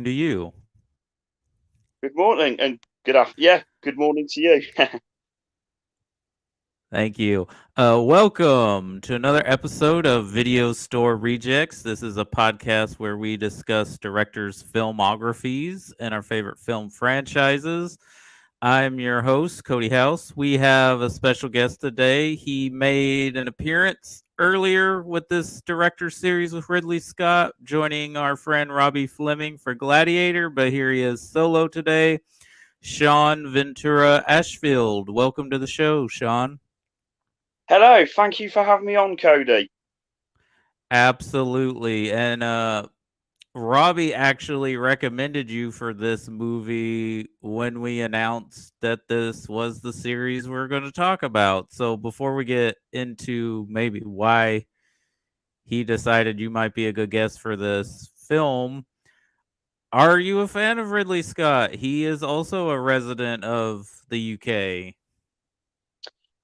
To you. Good morning and good after. Yeah, good morning to you. Thank you. Welcome to another episode of Video Store Rejects. This is a podcast where we discuss directors' filmographies and our favorite film franchises. I'm your host, Cody House. We have a special guest today. He made an appearance earlier with this director series with Ridley Scott, joining our friend Robbie Fleming for Gladiator, but here he is solo today. Sean Ventura Ashfield. Welcome to the show, Sean. Hello, thank you for having me on, Cody. Absolutely. And Robbie actually recommended you for this movie when we announced that this was the series we're going to talk about. So before we get into maybe why he decided you might be a good guest for this film, are you a fan of Ridley Scott? He is also a resident of the UK.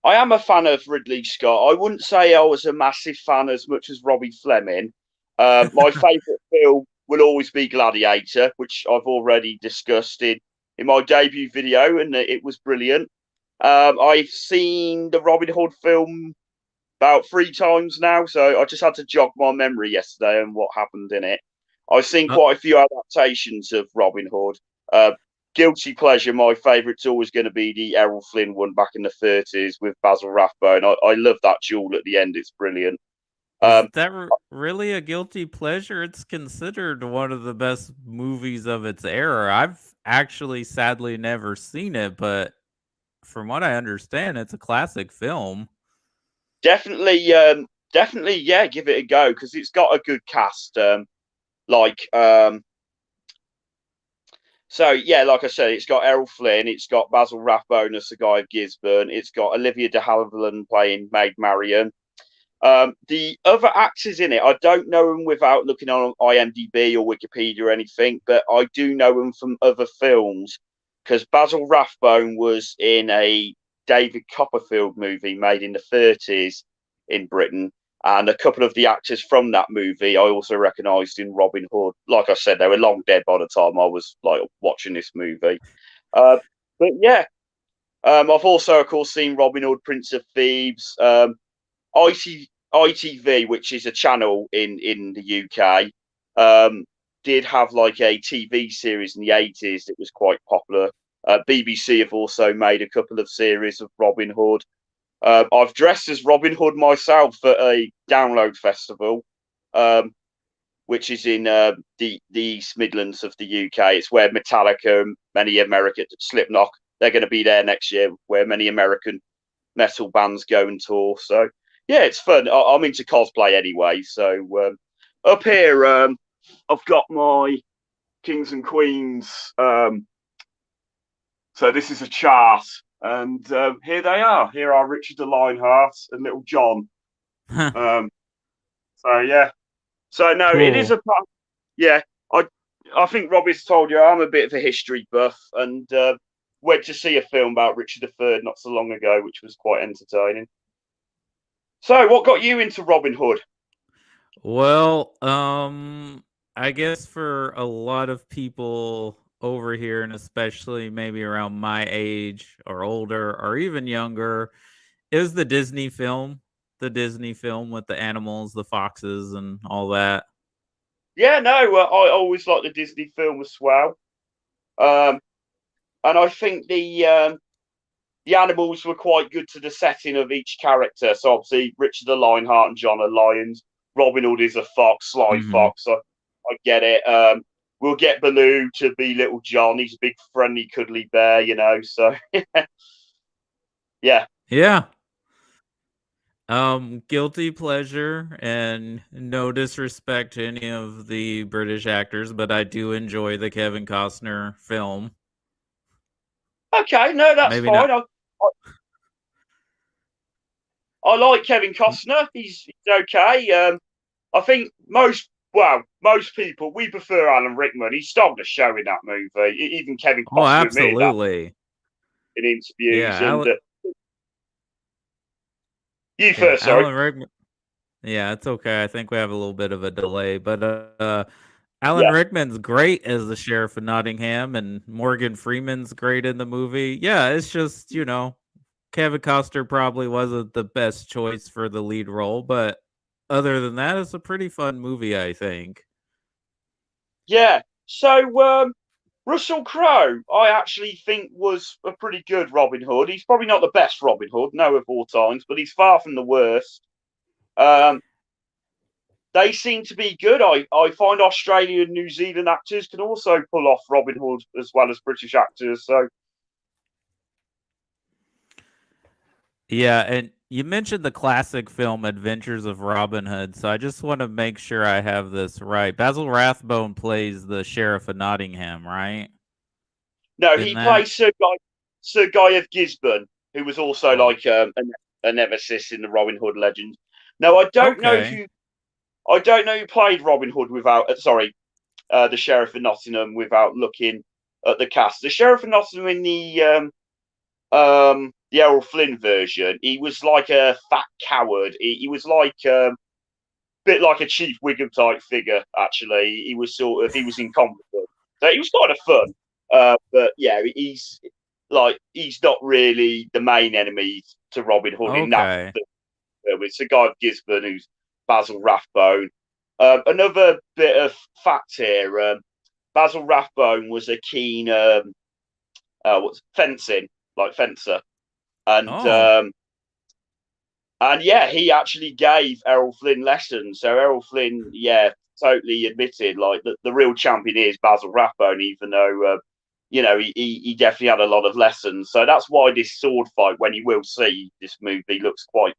I am a fan of Ridley Scott. I wouldn't say I was a massive fan as much as Robbie Fleming. My favourite film will always be Gladiator, which I've already discussed in my debut video, and it was brilliant. I've seen the Robin Hood film about three times now, so I just had to jog my memory yesterday and what happened in it. I've seen Uh, quite a few adaptations of Robin Hood. Uh, Guilty pleasure, my favourite's always going to be the Errol Flynn one back in the 30s with Basil Rathbone. I love that duel at the end; it's brilliant. Is Um, that really a guilty pleasure? It's considered one of the best movies of its era. I've actually sadly never seen it, but from what I understand, it's a classic film. definitely, definitely, yeah, give it a go because it's got a good cast. Like So yeah, like I said, it's got Errol Flynn, it's got Basil Rathbone as the guy of Gisborne, it's got Olivia de Havilland playing Maid Marian. The other actors in it, I don't know them without looking on IMDb or Wikipedia or anything, but I do know them from other films because Basil Rathbone was in a David Copperfield movie made in the 30s in Britain. And a couple of the actors from that movie I also recognised in Robin Hood. Like I said, they were long dead by the time I was like watching this movie. Uh, but yeah, I've also, of course, seen Robin Hood, Prince of Thieves, ITV, which is a channel in the UK, did have like a TV series in the 80s that was quite popular. BBC have also made a couple of series of Robin Hood. I've dressed as Robin Hood myself at a download festival, um, which is in the East Midlands of the UK. It's where Metallica and many American Slipknot, they're going to be there next year, where many American metal bands go and tour. So yeah, it's fun. I'm into cosplay anyway. So up here, I've got my Kings and Queens. So this is a chart, and here they are. Here are Richard the Lionheart and Little John. Um, so yeah. So no, it is Cool. a yeah. I I think Robbie's told you I'm a bit of a history buff, and went to see a film about Richard III not so long ago, which was quite entertaining. So, what got you into Robin Hood? Well, I guess for a lot of people over here, and especially maybe around my age or older or even younger, it was the Disney film with the animals, the foxes, and all that. Yeah, no, I always liked the Disney film as well, um, and I think the animals were quite good to the setting of each character. So obviously, Richard the Lionheart and John are lions. Robin Hood is a fox, Sly Hmm. Fox. I get it. We'll get Baloo to be Little John. He's a big, friendly, cuddly bear, you know. So yeah, Yeah. Guilty pleasure, and no disrespect to any of the British actors, but I do enjoy the Kevin Costner film. okay, no, that's Maybe not. fine. I like Kevin Costner. He's okay. I think most people we prefer Alan Rickman. He stole the show in that movie. Even Kevin Oh, Costner admitted that absolutely. in Yeah, interviews. And you Yeah, first, sorry. Alan Rickman. Yeah, it's okay. I think we have a little bit of a delay, but Alan Yeah, Rickman's great as the sheriff of Nottingham, and Morgan Freeman's great in the movie. Yeah, it's just Kevin Costner probably wasn't the best choice for the lead role, but other than that, it's a pretty fun movie, I think. yeah. So Russell Crowe, I actually think was a pretty good Robin Hood. He's probably not the best Robin Hood, no, of all times, but he's far from the worst. Um, they seem to be good. I find Australian and New Zealand actors can also pull off Robin Hood as well as British actors. So Yeah, and you mentioned the classic film Adventures of Robin Hood, so I just want to make sure I have this right. Basil Rathbone plays the sheriff of Nottingham, right? no, In he that? plays Sir Guy of Gisborne, who was also Oh, like a nemesis in the Robin Hood legend. No, okay. I don't know who played Robin Hood without. Sorry, the Sheriff of Nottingham without looking at the cast. The Sheriff of Nottingham in the Errol Flynn version, he was like a fat coward. He was like bit like a Chief Wiggum type figure. Actually, he was incompetent. So he was kind of fun. But yeah, he's not really the main enemy to Robin Hood in that. Okay. It's a guy of Gisborne who's Basil Rathbone. Another bit of fact here: Basil Rathbone was a keen what's fencing, like fencer, and Oh, um, and yeah, he actually gave Errol Flynn lessons. So Errol Flynn, yeah, totally admitted like the real champion is Basil Rathbone, even though he definitely had a lot of lessons. So that's why this sword fight, when you will see this movie, looks quite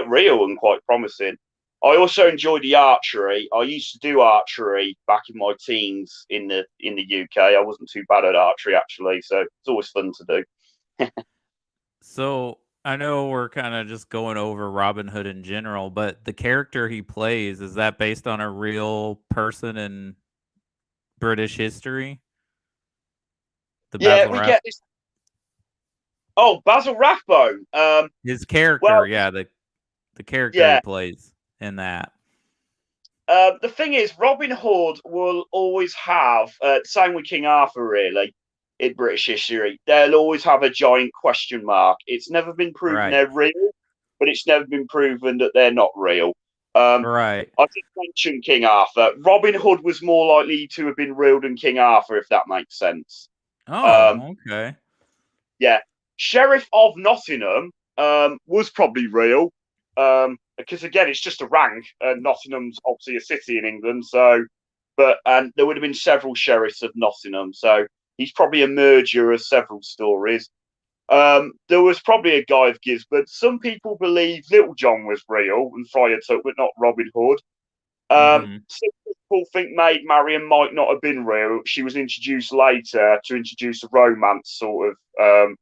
real and quite promising. I also enjoy the archery. I used to do archery back in my teens in the UK. I wasn't too bad at archery actually, so it's always fun to do. so I know we're kind of just going over Robin Hood in general, but the character he plays, is that based on a real person in British history? The Yeah, Basil we Rath get this. Oh, Basil Rathbone. his character, Well, yeah, the character he yeah. plays in that. The thing is, Robin Hood will always have, same with King Arthur, really, in British history. They'll always have a giant question mark. It's never been proven Right. they're real, but it's never been proven that they're not real. Um, Right. I just mentioned King Arthur. Robin Hood was more likely to have been real than King Arthur, if that makes sense. Um, Oh, okay. yeah, Sheriff of Nottingham was probably real because again, it's just a rank, and Nottingham's obviously a city in England. So, and there would have been several sheriffs of Nottingham, so he's probably a merger of several stories. There was probably a guy of Gisborne. Some people believe Little John was real and Friar Tuck, but not Robin Hood. Mhm. Some people think Maid Marian might not have been real. She was introduced later to introduce a romance sort of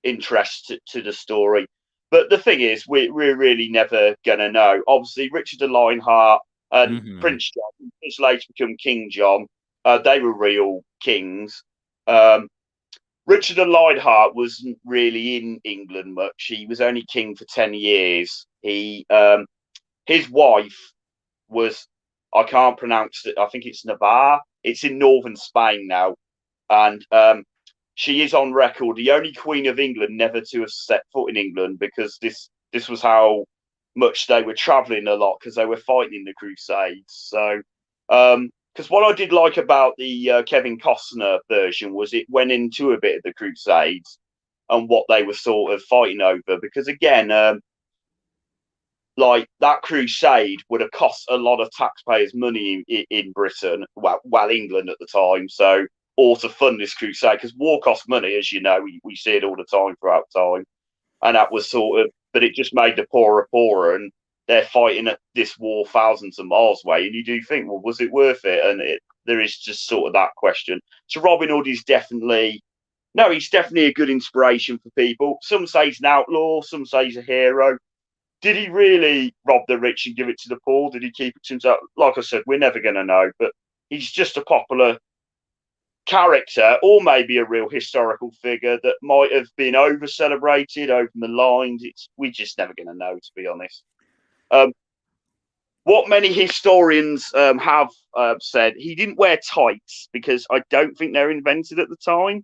interest to the story. But the thing is, we're really never going to know. Obviously, Richard de Lionheart and Mhm. Prince John, who's later become King John, they were real kings. Um, Richard de Lionheart wasn't really in England much. He was only king for 10 years. His wife was, I can't pronounce it, I think it's Navarre. It's in northern Spain now. And she is on record the only Queen of England never to have set foot in England because this was how much they were traveling a lot because they were fighting in the Crusades. So, because what I did like about the Kevin Costner version was it went into a bit of the Crusades and what they were sort of fighting over. Because again, like that crusade would have cost a lot of taxpayers' money in Britain, well, England at the time. So, or to fund this crusade, because war costs money, as you know, we see it all the time throughout time. And that was sort of, but it just made the poorer poorer, and they're fighting at this war thousands of miles away. And you do think, well, was it worth it? And there is just sort of that question. So Robin Hood is definitely, no, he's definitely a good inspiration for people. Some say he's an outlaw, some say he's a hero. Did he really rob the rich and give it to the poor? Did he keep it to himself? Like I said, we're never going to know, but he's just a popular character or maybe a real historical figure that might have been over celebrated, over maligned. We're just never going to know, to be honest. Um, what many historians have said, he didn't wear tights because I don't think they were invented at the time.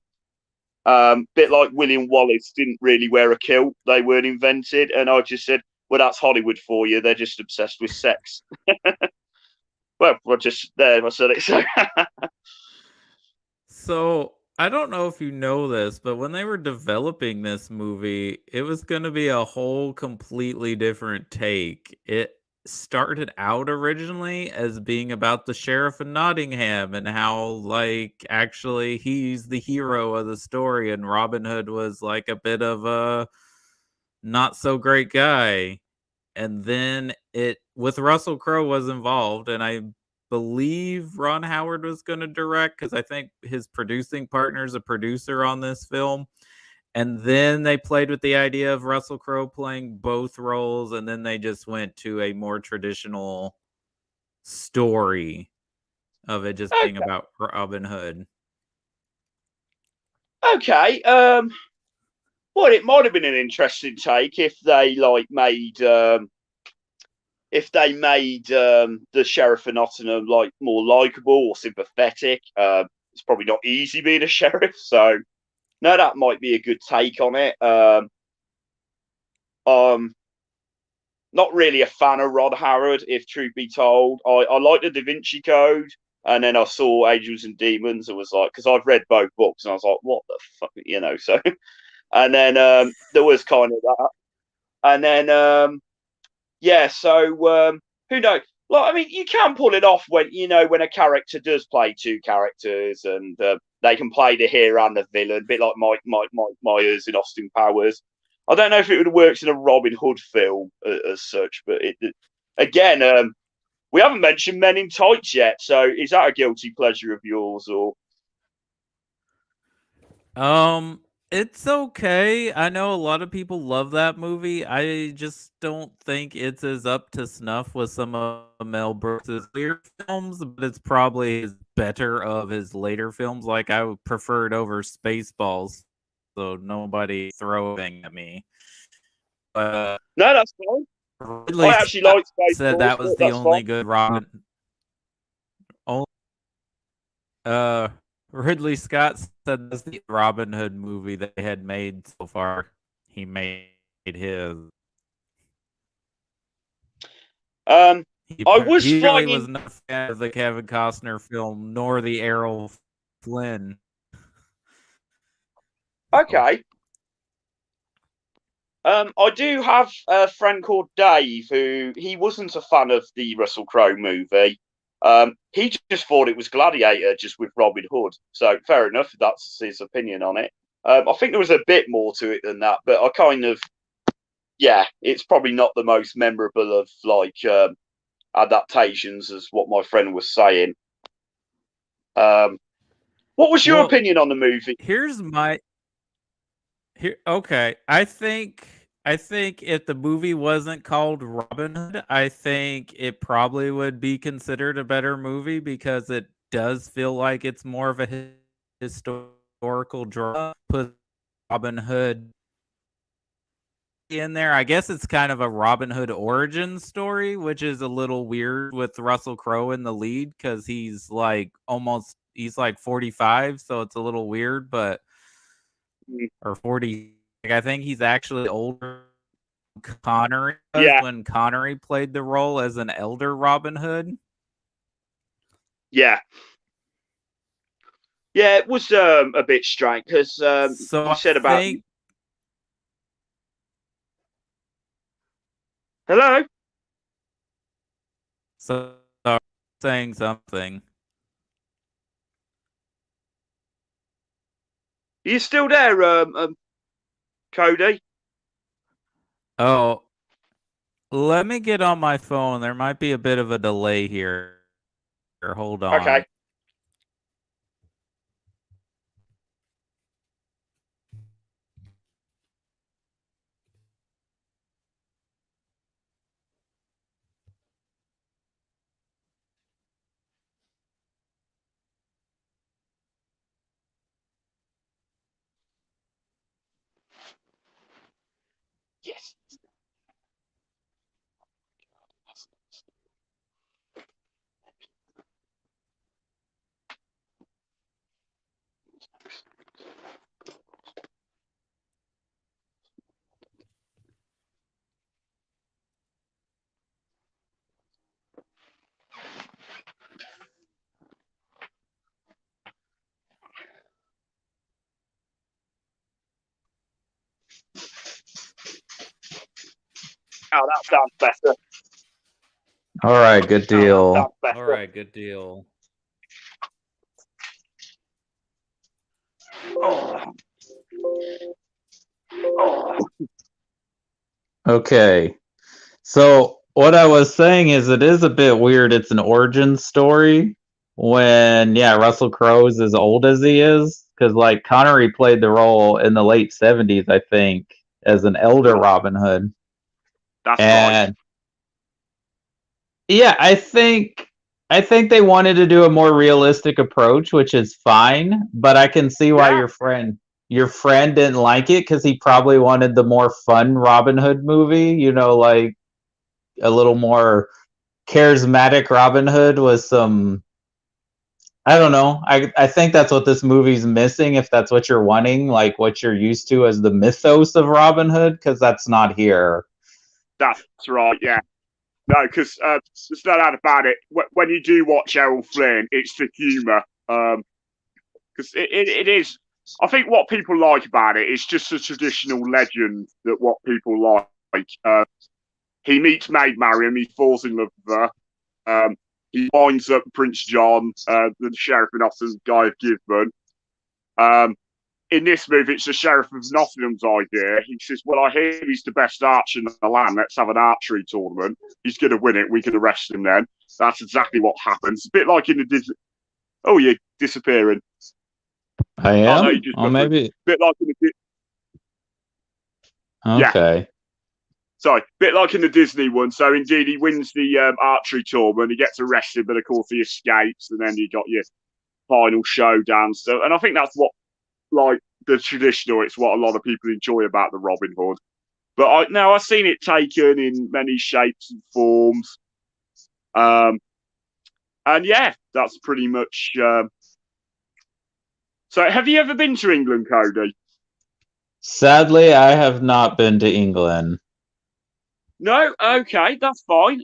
Bit like William Wallace didn't really wear a kilt; they weren't invented. And I just said, "Well, that's Hollywood for you. They're just obsessed with sex." Well, I just there. I said it. So, So I don't know if you know this, but when they were developing this movie, it was going to be a whole completely different take. It started out originally as being about the sheriff of Nottingham and how, like, actually he's the hero of the story, and Robin Hood was like a bit of a not so great guy. And then it with Russell Crowe was involved, and I believe Ron Howard was gonna direct because I think his producing partner is a producer on this film. And then they played with the idea of Russell Crowe playing both roles, and then they just went to a more traditional story of it just being okay, about Robin Hood. okay. Well, it might have been an interesting take if they made the sheriff of Nottingham like more likable or sympathetic. It's probably not easy being a sheriff, so no, that might be a good take on it. Um, not really a fan of Rod Howard, if truth be told. I like the Da Vinci Code, and then I saw Angels and Demons, and was like, because I've read both books, and I was like, what the fuck, you know? So, and then there was kind of that, and then yeah, so who knows? Like, I mean, you can pull it off when when a character does play two characters, and they can play the hero and the villain, a bit like Mike Myers in Austin Powers. I don't know if it would have worked in a Robin Hood film as such, but again, we haven't mentioned Men in Tights yet. So, is that a guilty pleasure of yours, or Um, it's okay. I know a lot of people love that movie. I just don't think it's as up to snuff with some of Mel Brooks's earlier films, but it's probably his better of his later films. Like I would prefer it over Spaceballs, so nobody throwing at me. But no? That's fine. Ridley I actually Scott like said Spaceballs, that was but the that's fine. only good Robin. Oh, uh, Ridley Scott said that's the Robin Hood movie they had made so far. He made his. Um, I was He really finding was not a fan of the Kevin Costner film nor the Errol Flynn. So, okay. I do have a friend called Dave who he wasn't a fan of the Russell Crowe movie. He just thought it was Gladiator, just with Robin Hood. So fair enough. That's his opinion on it. I think there was a bit more to it than that, but I kind of yeah, it's probably not the most memorable of adaptations, as what my friend was saying. Um, what was your well, opinion on the movie? here's my here. Okay, I think if the movie wasn't called Robin Hood, I think it probably would be considered a better movie because it does feel like it's more of a historical drama. Put Robin Hood in there. I guess it's kind of a Robin Hood origin story, which is a little weird with Russell Crowe in the lead because he's like 45, so it's a little weird, but or 40. Like, I think he's actually older than Connery was Yeah, when Connery played the role as an elder Robin Hood. yeah, yeah. It was a bit strange because So he I said about think hello. so saying something. Are you still there, Cody? Oh, let me get on my phone. There might be a bit of a delay here. Hold Okay. on. Yes. Oh, that sounds better. All right, good deal. Sounds better. All right, good deal. Okay. So what I was saying is it is a bit weird. It's an origin story when, yeah, Russell Crowe's as old as he is. Because, like, Connery played the role in the late 70s, I think, as an elder Robin Hood. That's And right. yeah, I think they wanted to do a more realistic approach, which is fine, but I can see why Yeah. your friend didn't like it because he probably wanted the more fun Robin Hood movie, you know, like a little more charismatic Robin Hood with some, I don't know. I think that's what this movie's missing if that's what you're wanting, like what you're used to as the mythos of Robin Hood, because that's not here. That's right, yeah. No, because there's no doubt about it. When you do watch Errol Flynn, it's the humour. Because it is. I think what people like about it is just a traditional legend that what people like. He meets Maid Marian, he falls in love with her. He winds up Prince John, the sheriff in Nottingham, Guy of Gisborne. In this movie, it's the sheriff of Nottingham's idea. He says, "Well, I hear he's the best archer in the land. Let's have an archery tournament. He's going to win it. We can arrest him then." That's exactly what happens. A bit like in the Disney. Oh, you're disappearing. I am? No, you just maybe. A bit like in the. Okay. Yeah. Sorry, bit like in the Disney one. So indeed, he wins the archery tournament. He gets arrested, but of course he escapes, and then you got your final showdown. So, and I think that's what, like the traditional, it's what a lot of people enjoy about the Robin Hood. But I've seen it taken in many shapes and forms. And yeah, that's pretty much. So, have you ever been to England, Cody? Sadly, I have not been to England. No, okay, that's fine.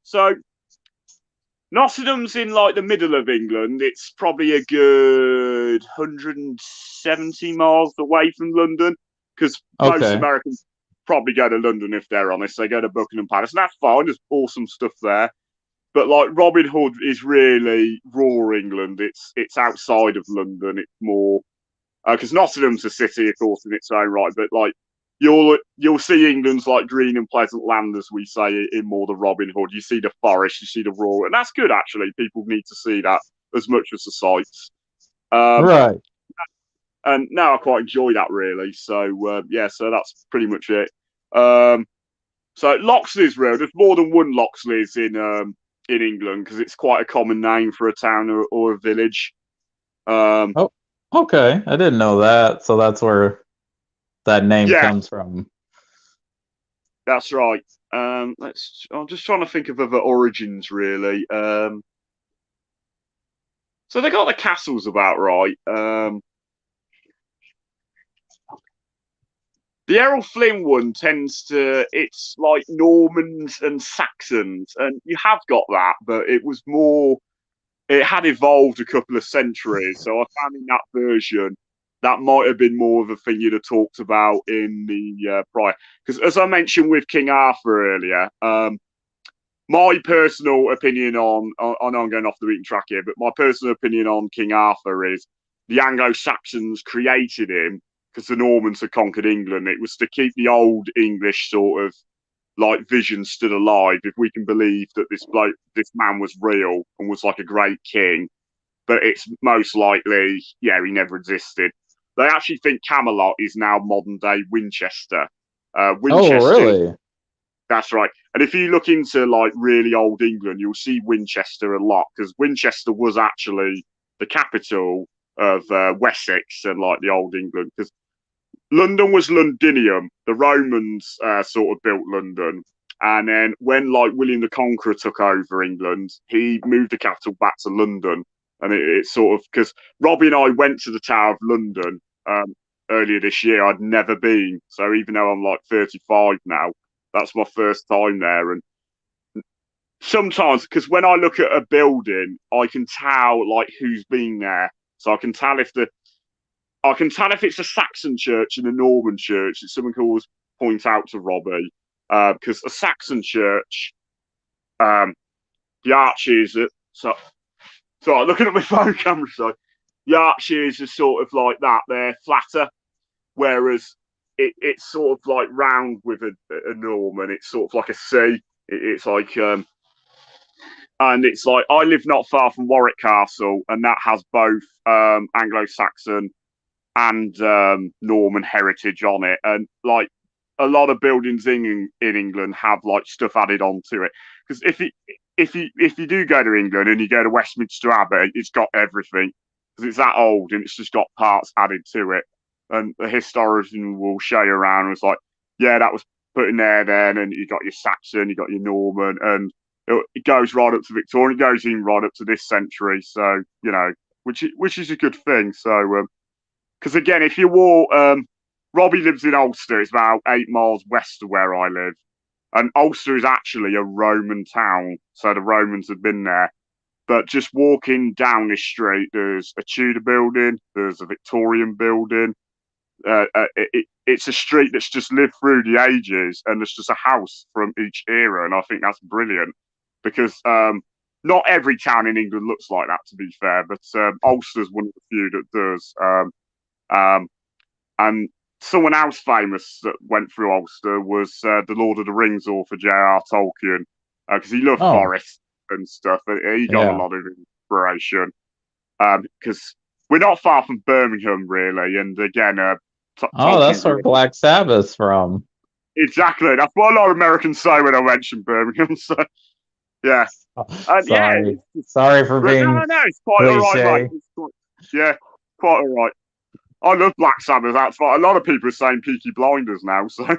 So Nottingham's in like the middle of England. It's probably a good 170 miles away from London because most Americans probably go to London if they're honest. They go to Buckingham Palace, and that's fine. There's awesome stuff there. But like Robin Hood is really raw England. It's outside of London. It's more because Nottingham's a city, of course, in its own right. But like you'll see England's like green and pleasant land, as we say, in more the Robin Hood. You see the forest, you see the raw, and that's good actually. People need to see that as much as the sights. Right. And now I quite enjoy that really. So yeah, so that's pretty much it. So Loxley's real. There's more than one Loxley's in England because it's quite a common name for a town or a village. Oh, okay. I didn't know that. So that's where that name comes from. That's right. I'm just trying to think of other origins, really. So they got the castles about right. The Errol Flynn one it's like Normans and Saxons, and you have got that, but it had evolved a couple of centuries. So I found in that version, that might have been more of a thing you'd have talked about in the prior. Because as I mentioned with King Arthur earlier, my personal opinion I'm going off the beaten track here, but my personal opinion on King Arthur is the Anglo-Saxons created him because the Normans had conquered England. It was to keep the old English sort of like vision stood alive. If we can believe that this man was real and was like a great king, but it's most likely, yeah, he never existed. They actually think Camelot is now modern day Winchester. Winchester. Oh, really? That's right. And if you look into like really old England, you'll see Winchester a lot because Winchester was actually the capital of Wessex and like the old England because London was Londinium. The Romans sort of built London. And then when like William the Conqueror took over England, he moved the capital back to London. And it's sort of because Robbie and I went to the Tower of London earlier this year. I'd never been. So even though I'm like 35 now, that's my first time there. And sometimes, because when I look at a building, I can tell like who's been there. So I can tell if it's a Saxon church and a Norman church. Someone can always point out to Robbie. because a Saxon church, the arches, sorry, looking at my phone camera, so the arches are sort of like that. They're flatter, whereas it's sort of like round with a Norman. It's sort of like a C. It's like, and it's like, I live not far from Warwick Castle, and that has both Anglo-Saxon and Norman heritage on it. And like a lot of buildings in England have like stuff added onto it. Because if you do go to England and you go to Westminster Abbey, it's got everything because it's that old and it's just got parts added to it. And the historian will show you around and it's like, yeah, that was put in there then, and you got your Saxon, you got your Norman, and it goes right up to Victorian, it goes in right up to this century. So, you know, which is a good thing. So, because again, if you walk, Robbie lives in Ulster, it's about 8 miles west of where I live. And Ulster is actually a Roman town, so the Romans have been there. But just walking down this street, there's a Tudor building, there's a Victorian building. It's a street that's just lived through the ages, and there's just a house from each era, and I think that's brilliant because not every town in England looks like that, to be fair, but Ulster's one of the few that does. And someone else famous that went through Ulster was the Lord of the Rings author J.R. Tolkien, because he loved forests and stuff. He got a lot of inspiration because we're not far from Birmingham, really. And again, that's where Black Sabbath's from. Exactly. That's what a lot of Americans say when I mention Birmingham. So, yeah. Sorry for being. No, it's quite all right, mate. Yeah, quite all right. I love Black Sabbath. That's what a lot of people are saying. Peaky Blinders now. So.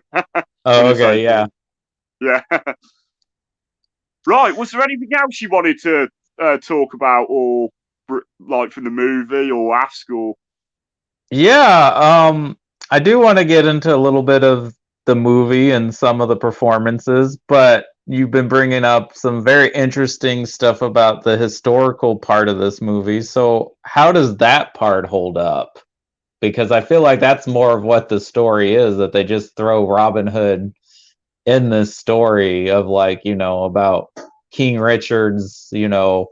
Okay, yeah. Yeah. Right. Was there anything else you wanted to talk about, or like from the movie, or ask, or? Yeah. I do want to get into a little bit of the movie and some of the performances, but you've been bringing up some very interesting stuff about the historical part of this movie. So how does that part hold up? Because I feel like that's more of what the story is, that they just throw Robin Hood in this story of like, you know, about King Richard's, you know,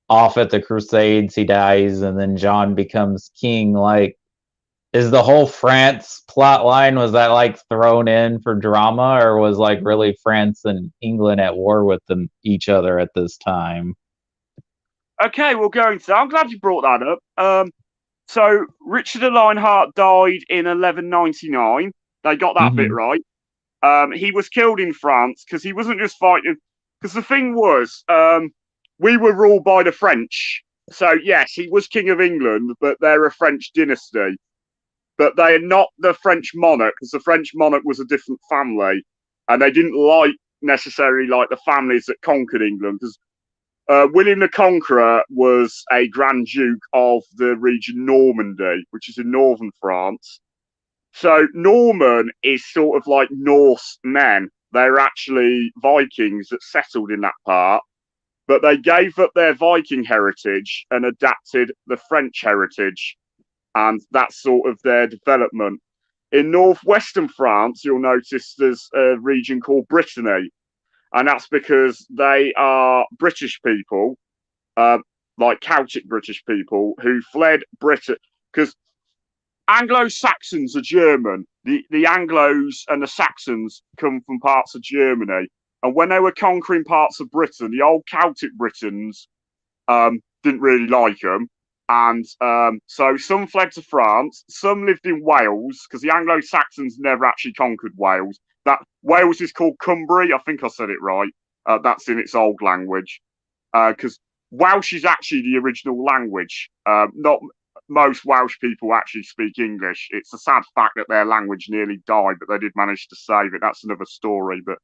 off at the Crusades, he dies, and then John becomes king. Like, is the whole France plot line, was that like thrown in for drama, or was like really France and England at war with each other at this time? Okay, we'll go into that. I'm glad you brought that up. So Richard of Lionheart died in 1199. They got that bit right. He was killed in France because he wasn't just fighting. Because the thing was, we were ruled by the French. So yes, he was king of England, but they're a French dynasty. But they are not the French monarch, because the French monarch was a different family, and they didn't necessarily like the families that conquered England. Because William the Conqueror was a Grand Duke of the region Normandy, which is in northern France. So Norman is sort of like Norse men. They're actually Vikings that settled in that part, but they gave up their Viking heritage and adapted the French heritage, and that's sort of their development. In northwestern France, you'll notice there's a region called Brittany, and that's because they are British people, like Celtic British people, who fled Britain. Because Anglo-Saxons are German. The Anglos and the Saxons come from parts of Germany. And when they were conquering parts of Britain, the old Celtic Britons didn't really like them. And so some fled to France. Some lived in Wales, because the Anglo-Saxons never actually conquered Wales. That Wales is called Cumbria. I think I said it right. That's in its old language. Because Welsh is actually the original language. Not most Welsh people actually speak English. It's a sad fact that their language nearly died, but they did manage to save it. That's another story. But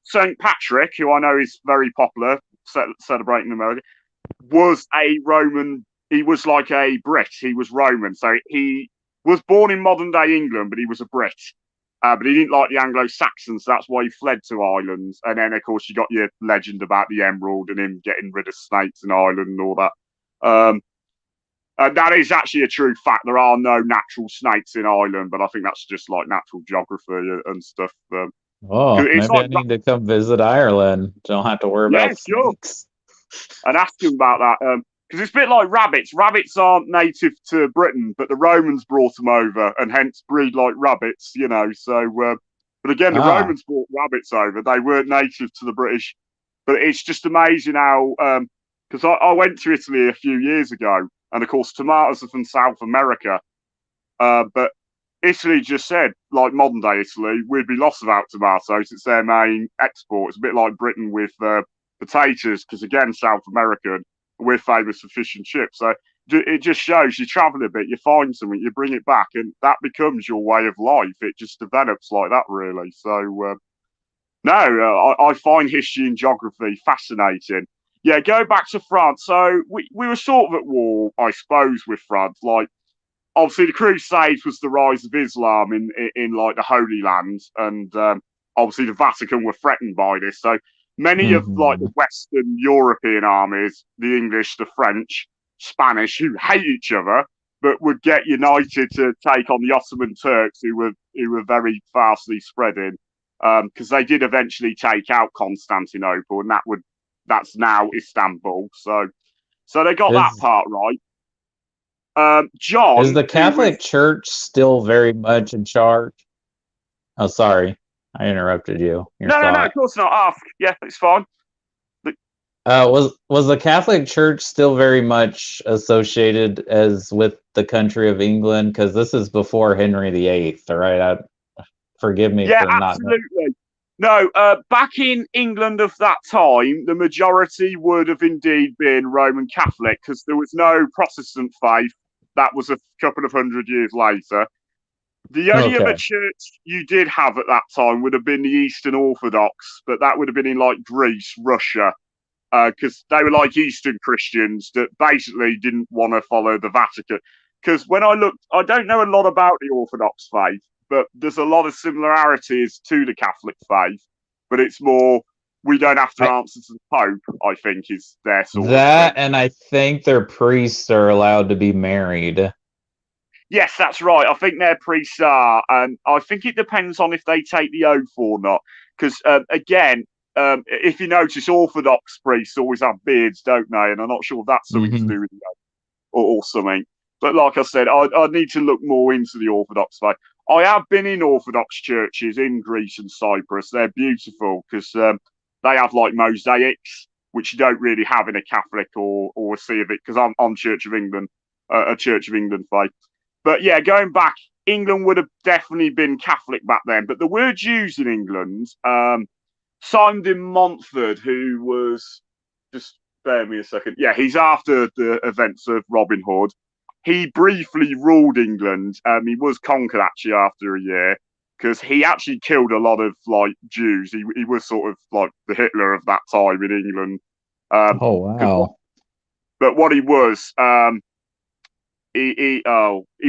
St. Patrick, who I know is very popular, celebrating America, was a Roman. He was like a Brit. He was Roman. So he was born in modern day England, but he was a Brit. But he didn't like the Anglo-Saxons, so that's why he fled to Ireland. And then, of course, you got your legend about the Emerald and him getting rid of snakes in Ireland and all that. That is actually a true fact. There are no natural snakes in Ireland, but I think that's just like natural geography and stuff. Oh, 'Cause it's maybe I like, need to come visit Ireland. Don't have to worry yeah, about sure. snakes. And ask him about that. Because it's a bit like rabbits. Rabbits aren't native to Britain, but the Romans brought them over and hence breed like rabbits, you know. So, but again, the Ah, Romans brought rabbits over. They weren't native to the British. But it's just amazing how, because I went to Italy a few years ago, and of course, tomatoes are from South America. But Italy just said, like modern day Italy, we'd be lost without tomatoes. It's their main export. It's a bit like Britain with potatoes, because again, South American, we're famous for fish and chips. So it just shows you travel a bit, you find something, you bring it back, and that becomes your way of life. It just develops like that, really. So, no, I find history and geography fascinating. Yeah, go back to France. So we were sort of at war, I suppose, with France. Like, obviously the Crusades was the rise of Islam in like the Holy Land, and obviously the Vatican were threatened by this. So many of like the mhm. Western European armies, the English, the French, Spanish, who hate each other, but would get united to take on the Ottoman Turks, who were very fastly spreading, because they did eventually take out Constantinople, and that's now Istanbul. So they got that Is part right. is John, the who was Catholic Church still very much in charge? Oh, sorry, I interrupted you. Your no, of thought. course not. Ask. Yeah, it's fine. But Was the Catholic Church still very much associated as with the country of England? Because this is before Henry VIII, right? Forgive me yeah, for not knowing. absolutely. No, back in England of that time, the majority would have indeed been Roman Catholic because there was no Protestant faith. That was a couple of hundred years later. The only other Okay. church you did have at that time would have been the Eastern Orthodox, but that would have been in like Greece, Russia, because they were like Eastern Christians that basically didn't want to follow the Vatican. Because when I looked, I don't know a lot about the Orthodox faith, but there's a lot of similarities to the Catholic faith. But it's more, we don't have to I answer to the Pope, I think, is their sort of that thing. and I think their priests are allowed to be married. Yes, that's right. I think their priests are, and I think it depends on if they take the oath or not. Because again, if you notice, Orthodox priests always have beards, don't they? And I'm not sure if that's something to Hmm. do with the oath or something. But like I said, I need to look more into the Orthodox faith. I have been in Orthodox churches in Greece and Cyprus. They're beautiful because they have like mosaics, which you don't really have in a Catholic or a C of it. Because I'm Church of England, a Church of England faith. But yeah, going back, England would have definitely been Catholic back then. But the words used in England, Simon de Montfort, who was just bear me a second. Yeah, he's after the events of Robin Hood. He briefly ruled England. He was conquered actually after a year because he actually killed a lot of like Jews. He was sort of like the Hitler of that time in England. Oh Because wow. but what he was, he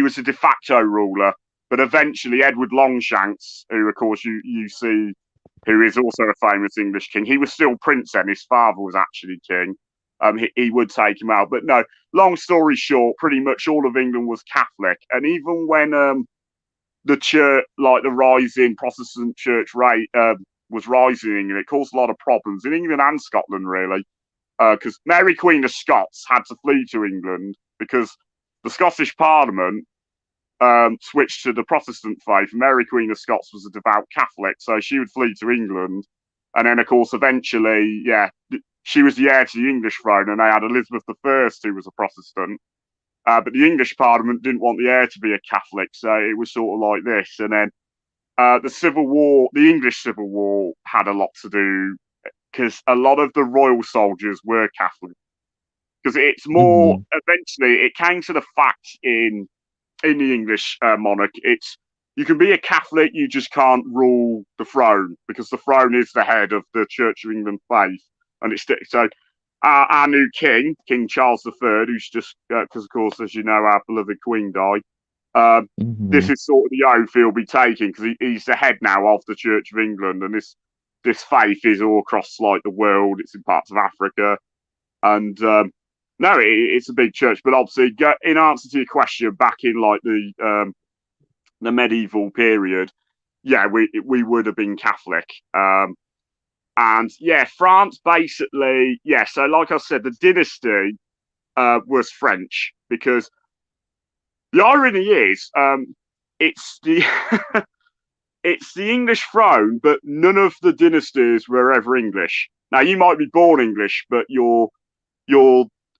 was a de facto ruler, but eventually Edward Longshanks, who of course you see, who is also a famous English king, he was still prince then. His father was actually king. He would take him out, but no. Long story short, pretty much all of England was Catholic, and even when the church, like the rising Protestant church rate, was rising in England, it caused a lot of problems in England and Scotland, really, because Mary Queen of Scots had to flee to England because the Scottish Parliament switched to the Protestant faith. Mary Queen of Scots was a devout Catholic, so she would flee to England. And then, of course, eventually, yeah, she was the heir to the English throne, and they had Elizabeth I, who was a Protestant. But the English Parliament didn't want the heir to be a Catholic, so it was sort of like this. And then the Civil War, the English Civil War, had a lot to do because a lot of the royal soldiers were Catholic. Because it's more Hmm. eventually it came to the fact in the English monarch, it's you can be a Catholic, you just can't rule the throne because the throne is the head of the Church of England faith, and it's so. Our new king, King Charles III, who's just because, of course, as you know, our beloved Queen died. Hmm. This is sort of the oath he'll be taking because he's the head now of the Church of England, and this faith is all across like the world. It's in parts of Africa, and no, it's a big church. But obviously, in answer to your question, back in like the medieval period, yeah, we would have been Catholic. And yeah, France basically, yeah. So like I said, the dynasty was French because the irony is, it's the it's the English throne, but none of the dynasties were ever English. Now you might be born English, but your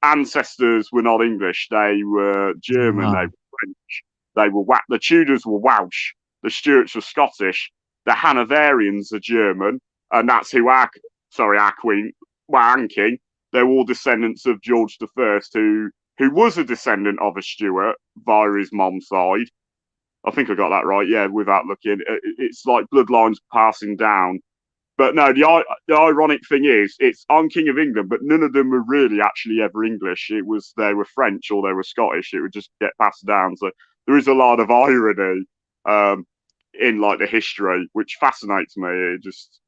ancestors were not English. They were German. They were French. They were the Tudors were Welsh. The Stuarts were Scottish. The Hanoverians are German, and that's who our queen, our king. They're all descendants of George I, who was a descendant of a Stuart via his mom's side. I think I got that right. Yeah, without looking, it's like bloodlines passing down. But no, the ironic thing is, I'm King of England, but none of them were really actually ever English. It was they were French or they were Scottish. It would just get passed down. So there is a lot of irony in like the history, which fascinates me.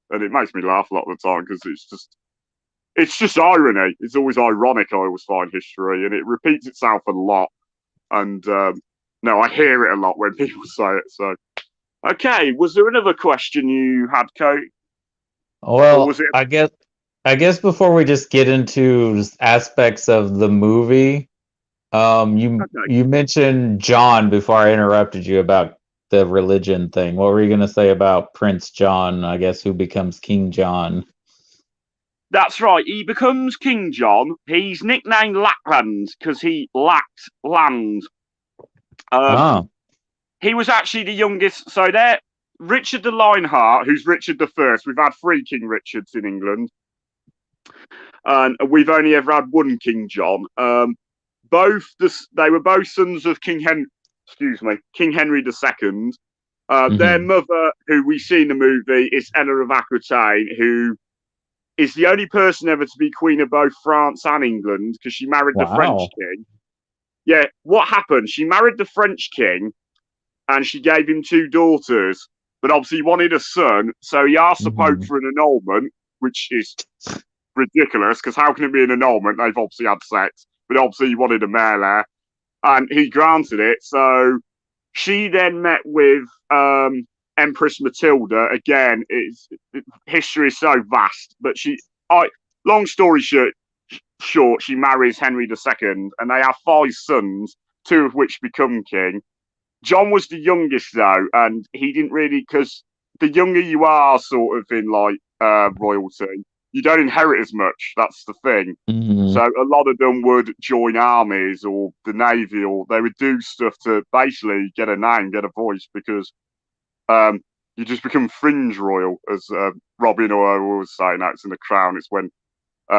And it makes me laugh a lot of the time because it's just irony. It's always ironic. I always find history, and it repeats itself a lot. And no, I hear it a lot when people say it. So, okay, was there another question you had, Coat? Well, I guess before we just get into aspects of the movie, you mentioned John before I interrupted you about the religion thing. What were you going to say about Prince John? I guess who becomes King John? That's right. He becomes King John. He's nicknamed Lackland because he lacked land. He was actually the youngest. So there, Richard the Lionheart, who's Richard the First. We've had 3 King Richards in England, and we've only ever had 1 King John. They were both sons of King Henry II. Their mother, who we see in the movie, is Ella of Aquitaine, who is the only person ever to be queen of both France and England because she married the French king. Yeah, what happened? She married the French king and she gave him 2 daughters, but obviously he wanted a son, so he asked the Pope for an annulment, which is ridiculous because how can it be an annulment? They've obviously had sex, but obviously he wanted a male heir, and he granted it. So she then met with Empress Matilda. Again, history is so vast, but long story short, she marries Henry II, and they have 5 sons, 2 of which become king. John was the youngest though, and he didn't really, because the younger you are, sort of in like royalty, you don't inherit as much. That's the thing. So a lot of them would join armies or the navy, or they would do stuff to basically get a name, get a voice, because you just become fringe royal, as Robin or I always say. Now it's in The Crown. It's when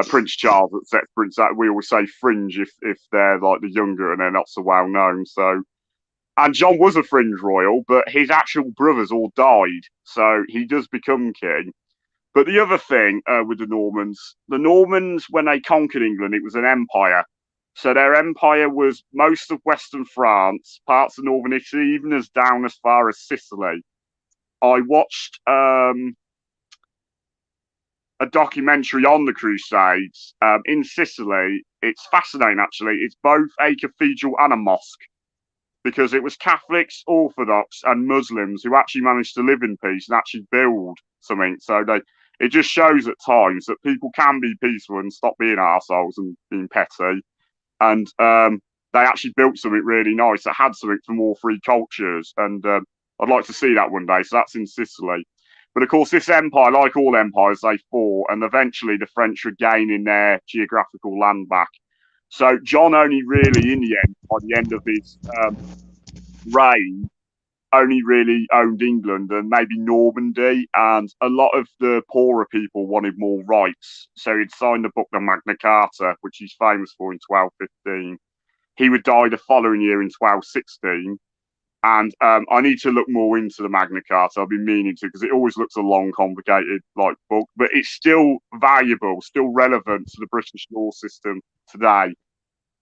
Prince Charles accepts Prince. We always say fringe if they're like the younger and they're not so well known. So, and John was a fringe royal, but his actual brothers all died, so he does become king. But the other thing with the Normans, when they conquered England, it was an empire. So their empire was most of Western France, parts of Northern Italy, even as down as far as Sicily. I watched a documentary on the Crusades in Sicily. It's fascinating, actually. It's both a cathedral and a mosque, because it was Catholics, Orthodox, and Muslims who actually managed to live in peace and actually build something. So it just shows at times that people can be peaceful and stop being arseholes and being petty. And they actually built something really nice that had something from all 3 cultures. And I'd like to see that one day. So that's in Sicily. But of course, this empire, like all empires, they fall, and eventually the French were gaining their geographical land back. So John only really, in the end, by the end of his reign, only really owned England and maybe Normandy, and a lot of the poorer people wanted more rights. So he'd signed the book, the Magna Carta, which he's famous for, in 1215. He would die the following year in 1216. And I need to look more into the Magna Carta. I've been meaning to, because it always looks a long, complicated book, but it's still valuable, still relevant to the British law system today.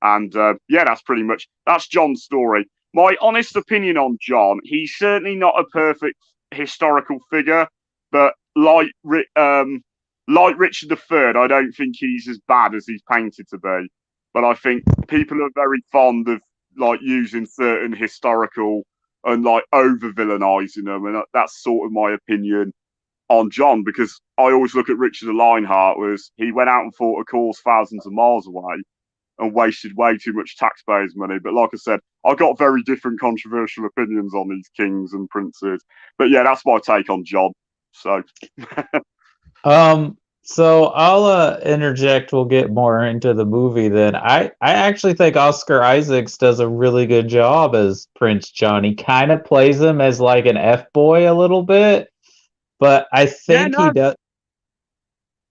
And that's John's story. My honest opinion on John, he's certainly not a perfect historical figure, but like Richard III, I don't think he's as bad as he's painted to be. But I think people are very fond of using certain historical and like over villainizing them, and that's sort of my opinion on John, because I always look at Richard the Lionheart was he went out and fought a cause thousands of miles away and wasted way too much taxpayers' money. But like I said, I got very different controversial opinions on these kings and princes. But yeah, that's my take on John. So, so I'll interject. We'll get more into the movie then. I actually think Oscar Isaacs does a really good job as Prince John. He kind of plays him as like an F-boy a little bit, but I think he does.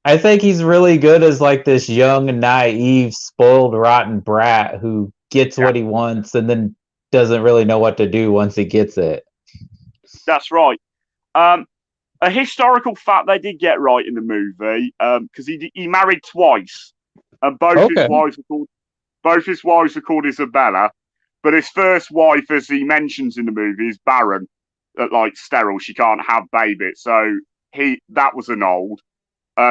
I think he's really good as like this young, naive, spoiled, rotten brat who gets what he wants and then doesn't really know what to do once he gets it. That's right. A historical fact they did get right in the movie, because he married twice, and both his wives were called Isabella, but his first wife, as he mentions in the movie, is barren, like sterile. She can't have babies, so that was annulled.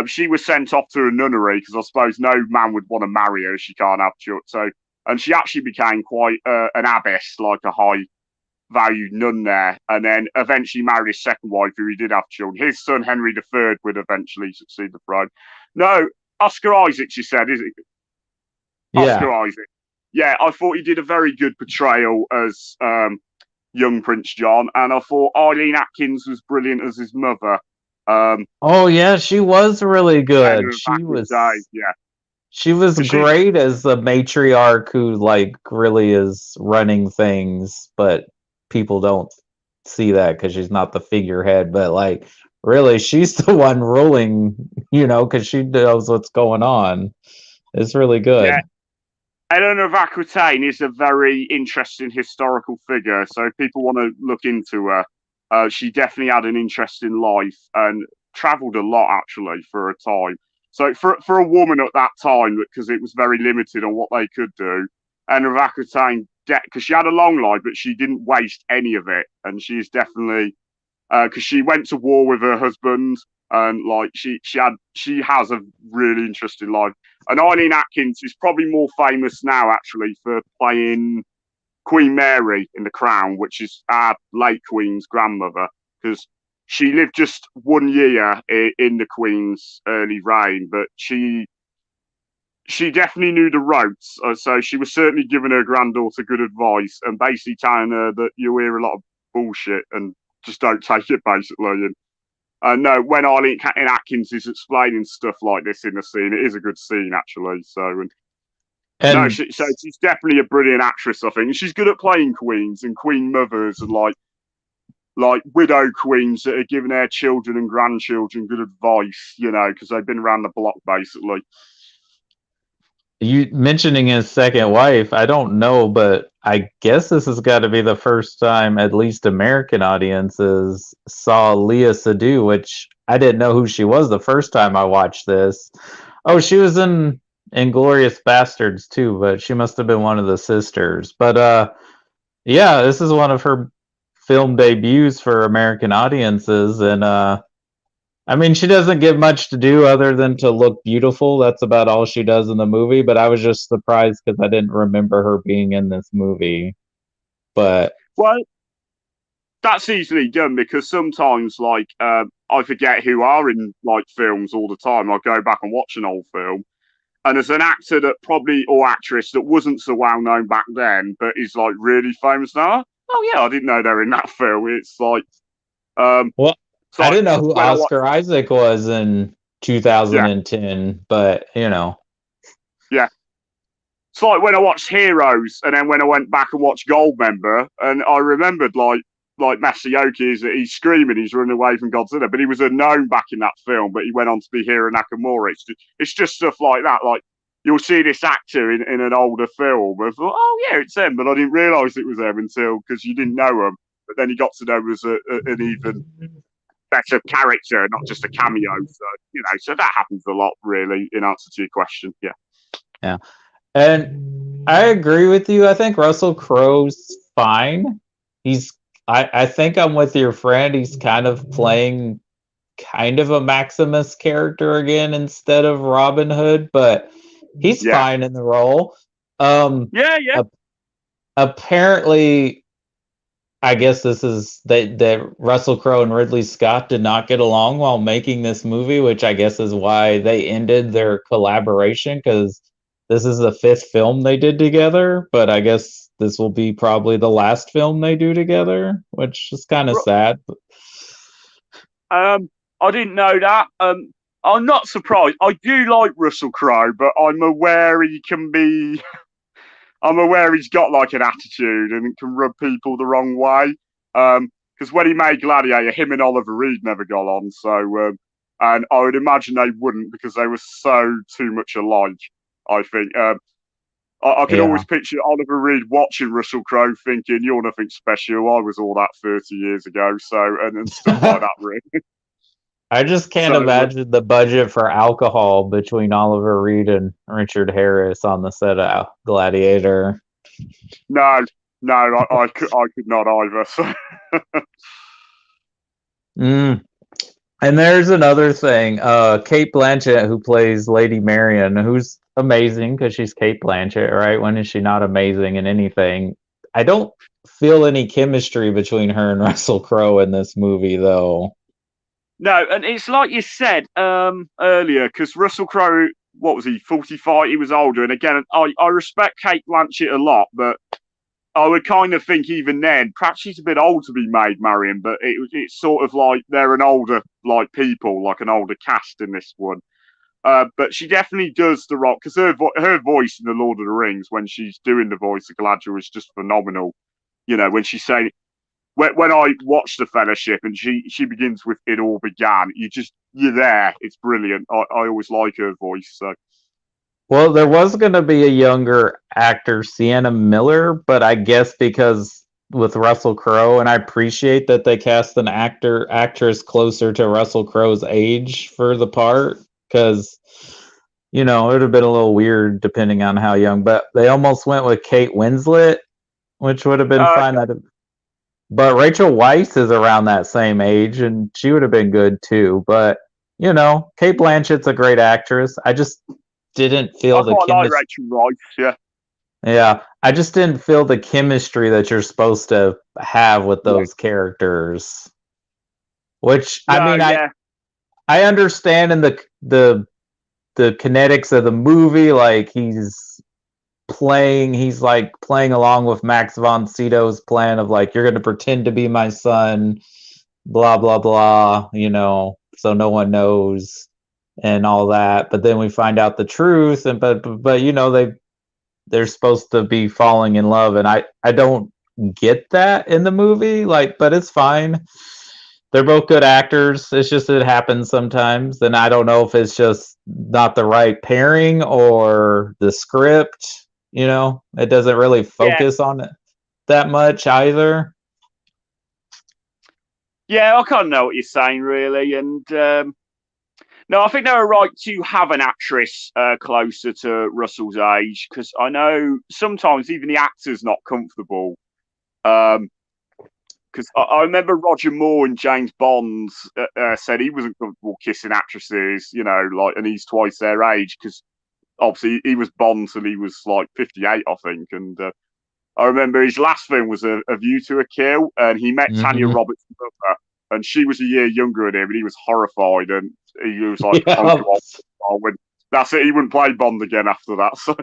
She was sent off to a nunnery because I suppose no man would want to marry her. She can't have children. So, and she actually became quite an abbess, like a high-valued nun there. And then eventually married his second wife, who he did have children. His son Henry III would eventually succeed the throne. No, Oscar Isaac, you said, is it? Yeah. Oscar Isaac. Yeah, I thought he did a very good portrayal as young Prince John, and I thought Eileen Atkins was brilliant as his mother. Oh yeah, she was really good. She was great as the matriarch who like really is running things, but people don't see that because she's not the figurehead. But like, really, she's the one ruling, because she knows what's going on. It's really good. Yeah. Eleanor of Aquitaine is a very interesting historical figure, so if people want to look into her, she definitely had an interesting life and travelled a lot actually for a time. So for a woman at that time, because it was very limited on what they could do, and of Aquitaine, because she had a long life, but she didn't waste any of it, and she's definitely because she went to war with her husband, and like she has a really interesting life. And Eileen Atkins is probably more famous now actually for playing Queen Mary in The Crown, which is our late Queen's grandmother, because she lived just 1 year in the Queen's early reign, but she definitely knew the ropes. So she was certainly giving her granddaughter good advice and basically telling her that you hear a lot of bullshit and just don't take it, basically. And no, when Eileen Atkins is explaining stuff like this in the scene, it is a good scene, actually. So she's definitely a brilliant actress, I think. And she's good at playing queens and queen mothers and like widow queens that are giving their children and grandchildren good advice, because they've been around the block, basically. You mentioning his second wife, I don't know, but I guess this has got to be the first time at least American audiences saw Léa Seydoux, which I didn't know who she was the first time I watched this. Oh, she was in Inglourious Bastards too, but she must have been one of the sisters. But yeah, this is one of her film debuts for American audiences, and I mean, she doesn't get much to do other than to look beautiful. That's about all she does in the movie, but I was just surprised because I didn't remember her being in this movie. But well, that's easily done because sometimes like I forget who are in like films all the time. I go back and watch an old film, and as an actor that probably or actress that wasn't so well known back then, but is like really famous now. Oh yeah, I didn't know they're in that film. It's like well, so I didn't know who Oscar Isaac was in 2010, but yeah. It's like when I watched Heroes, and then when I went back and watched Goldmember, and I remembered like Masayoshi, he's screaming, he's running away from Godzilla, but he was unknown back in that film, but he went on to be Hiro Nakamura. It's just stuff like that. Like you'll see this actor in an older film, and thought, oh yeah, it's him, but I didn't realise it was him until because you didn't know him, but then he got to know him as an even better character, not just a cameo. So so that happens a lot, really. In answer to your question, yeah, and I agree with you. I think Russell Crowe's fine. I think I'm with your friend. He's kind of playing kind of a Maximus character again instead of Robin Hood, but he's fine in the role. Yeah. Apparently, I guess this is that Russell Crowe and Ridley Scott did not get along while making this movie, which I guess is why they ended their collaboration, because this is the 5th film they did together, but I guess this will be probably the last film they do together, which is kind of sad. I didn't know that. I'm not surprised. I do like Russell Crowe, but I'm aware he can be. I'm aware he's got like an attitude and it can rub people the wrong way. Because when he made Gladiator, him and Oliver Reed never got on. So, and I would imagine they wouldn't because they were so too much alike. I think. I can always picture Oliver Reed watching Russell Crowe, thinking, "You're nothing special. I was all that 30 years ago." So, and stuff like that, really. I just can't imagine the budget for alcohol between Oliver Reed and Richard Harris on the set of Gladiator. No, I could not either. So. And there's another thing. Cate Blanchett, who plays Lady Marion, who's amazing because she's Cate Blanchett, right? When is she not amazing in anything? I don't feel any chemistry between her and Russell Crowe in this movie, though. No, and it's like you said earlier, because Russell Crowe, what was he, 45? He was older. And again, I respect Cate Blanchett a lot, but I would kind of think even then, perhaps she's a bit old to be Maid Marian, but it's sort of like they're an older like people, like an older cast in this one. But she definitely does the rock, because her voice in The Lord of the Rings, when she's doing the voice of Galadriel, is just phenomenal. You know, when she's saying, when I watch The Fellowship and she begins with "It all began," you're there. It's brilliant. I always like her voice. So. Well, there was going to be a younger actor, Sienna Miller, but I guess because with Russell Crowe, and I appreciate that they cast an actress closer to Russell Crowe's age for the part, because, you know, it would have been a little weird depending on how young, but they almost went with Kate Winslet, which would have been fine. But Rachel Weisz is around that same age, and she would have been good too. But, you know, Cate Blanchett's a great actress. I just didn't feel the chemistry. I like Rachel Weisz, yeah. Yeah, I just didn't feel the chemistry that you're supposed to have with those characters. Which, I understand in the kinetics of the movie, like he's like playing along with Max von Sydow's plan of like, you're going to pretend to be my son, blah, blah, blah, you know, so no one knows and all that. But then we find out the truth, and but you know, they're supposed to be falling in love, and I don't get that in the movie, like, but it's fine. They're both good actors. It's just it happens sometimes, and I don't know if it's just not the right pairing or the script. You know, it doesn't really focus on it that much either. Yeah, I kind of know what you're saying, really. And no, I think they were right to have an actress closer to Russell's age, because I know sometimes even the actor's not comfortable. Because I remember Roger Moore and James Bond said he wasn't comfortable kissing actresses, you know, like, and he's twice their age, because obviously he was Bond till he was like 58, I think. And I remember his last film was a View to a Kill, and he met Tanya Roberts' mother, and she was a year younger than him, and he was horrified, and he was like, that's it, he wouldn't play Bond again after that. So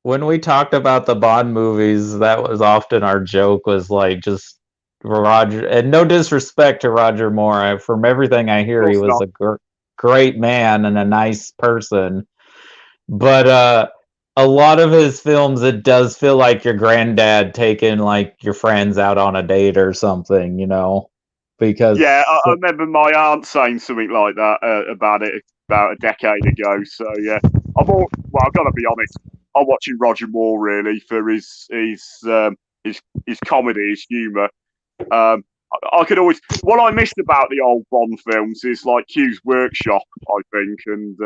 when we talked about the Bond movies, that was often our joke, was like, just Roger, and no disrespect to Roger Moore, from everything I hear, he was a great man and a nice person, but a lot of his films, it does feel like your granddad taking like your friends out on a date or something, you know, because I remember my aunt saying something like that about it about a decade ago. So yeah, I've got to be honest, I'm watching Roger Moore really for his comedy, his humour. I could always, what I missed about the old Bond films is like Q's workshop, I think, and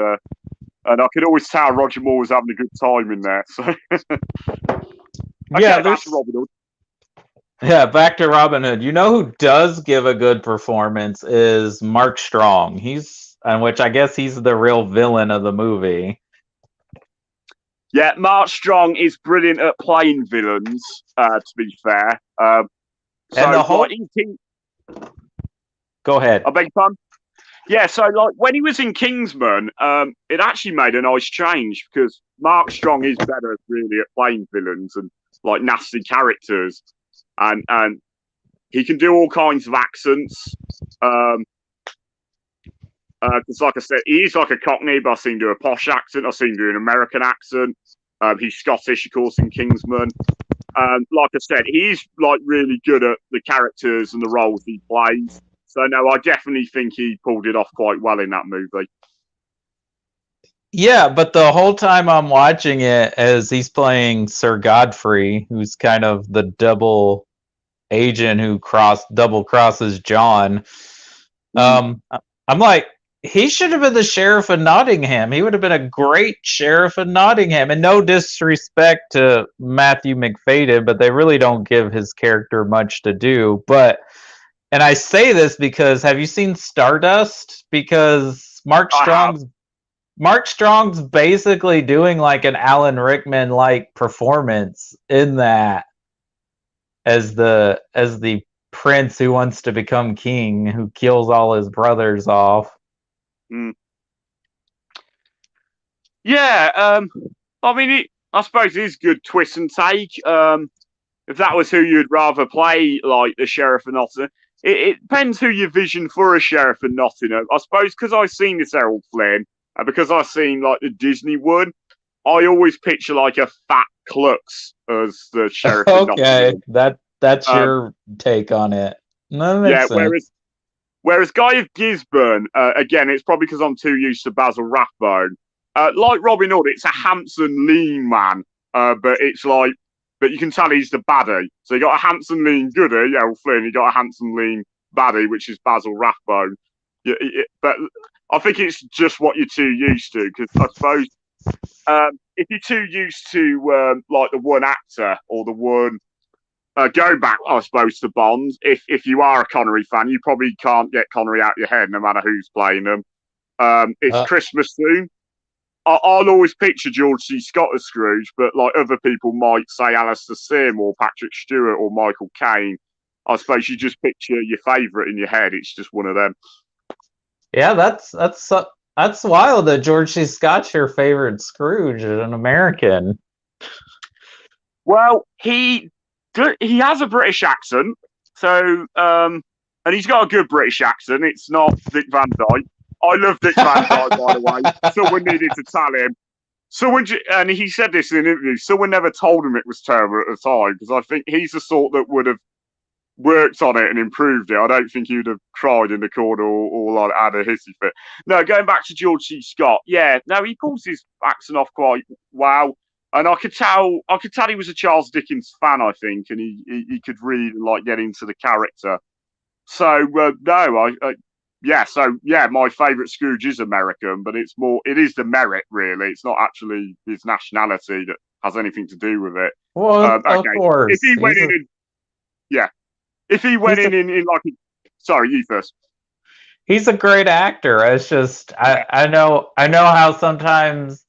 I could always tell Roger Moore was having a good time in there. So back to Robin Hood. Yeah, back to Robin Hood. You know who does give a good performance is Mark Strong. Which I guess he's the real villain of the movie. Yeah, Mark Strong is brilliant at playing villains. To be fair, And the whole. Go ahead. I beg your pardon? Yeah, so like when he was in Kingsman, it actually made a nice change because Mark Strong is better really at playing villains and like nasty characters, and he can do all kinds of accents. Because like I said, he is like a Cockney, but I've seen him do a posh accent. I've seen him do an American accent. He's Scottish, of course, in Kingsman. Like I said, he's like really good at the characters and the roles he plays. So no, I definitely think he pulled it off quite well in that movie. Yeah, but the whole time I'm watching it, as he's playing Sir Godfrey, who's kind of the double agent who double crosses John. I'm like, he should have been the sheriff of Nottingham. He would have been a great sheriff of Nottingham. And no disrespect to Matthew Macfadyen, but they really don't give his character much to do. And I say this because, have you seen Stardust? Because Mark Strong's basically doing like an Alan Rickman like performance in that as the prince who wants to become king, who kills all his brothers off. Yeah, I mean, I suppose it is good twist and take. If that was who you'd rather play, like the sheriff of Nottingham, it depends who you vision for a sheriff of Nottingham. I suppose because I've seen this Errol Flynn, and because I've seen like the Disney one, I always picture like a fat Klux as the sheriff of Nottingham. Okay, that's your take on it. No, that makes sense. Whereas Guy of Gisborne, again, it's probably because I'm too used to Basil Rathbone. Like Robin Hood, it's a handsome, lean man, but you can tell he's the baddie. So you got a handsome, lean goodie, Errol Flynn. You got a handsome, lean baddie, which is Basil Rathbone. But I think it's just what you're too used to, because I suppose if you're too used to like the one actor or the one. Go back, I suppose, to Bond. If you are a Connery fan, you probably can't get Connery out of your head, no matter who's playing them. It's Christmas soon. I'll always picture George C. Scott as Scrooge, but like other people might say Alistair Sim or Patrick Stewart or Michael Caine. I suppose you just picture your favourite in your head. It's just one of them. Yeah, that's wild that George C. Scott's your favorite Scrooge, an American. Well, he has a British accent, so and he's got a good British accent. It's not Dick Van Dyke. I love Dick Van Dyke, by the way. Someone needed to tell him. And he said this in an interview. Someone never told him it was terrible at the time, because I think he's the sort that would have worked on it and improved it. I don't think he'd have cried in the corner or like had a hissy fit. No, going back to George C. Scott, yeah, no, he pulls his accent off quite well. And I could tell he was a Charles Dickens fan, I think, and he could really like get into the character. So my favourite Scrooge is American, but it is the merit really. It's not actually his nationality that has anything to do with it. Well, of course. If he went in like, sorry, you first. He's a great actor. It's just I know how sometimes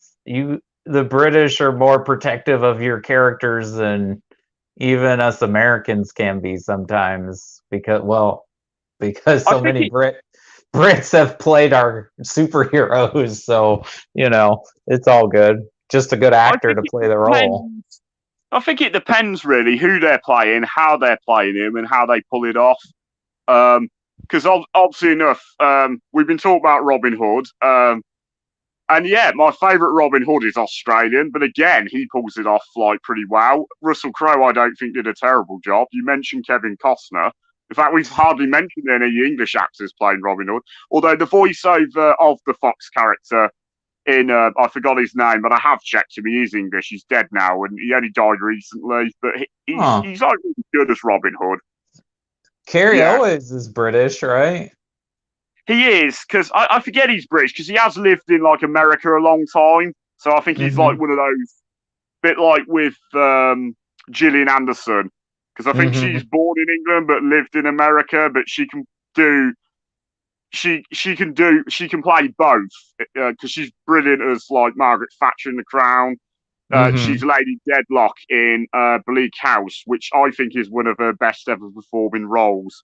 the British are more protective of your characters than even us Americans can be sometimes, because so many Brits have played our superheroes, so it's all good. Just a good actor to play the role. I think it depends really who they're playing, how they're playing him, and how they pull it off. Because obviously enough, we've been talking about Robin Hood. And yeah, my favourite Robin Hood is Australian, but again, he pulls it off like pretty well. Russell Crowe, I don't think, did a terrible job. You mentioned Kevin Costner. In fact, we've hardly mentioned any English actors playing Robin Hood. Although the voiceover of the Fox character in, I forgot his name, but I have checked him. He is English. He's dead now, and he only died recently. But he's like really good as Robin Hood. Cary Elwes is British, right? He is, because I forget he's British, because he has lived in like America a long time. So I think he's like one of those, bit like with Gillian Anderson, because I think she's born in England but lived in America, but she can play both, because she's brilliant as like Margaret Thatcher in The Crown. She's Lady Deadlock in Bleak House, which I think is one of her best ever performing roles.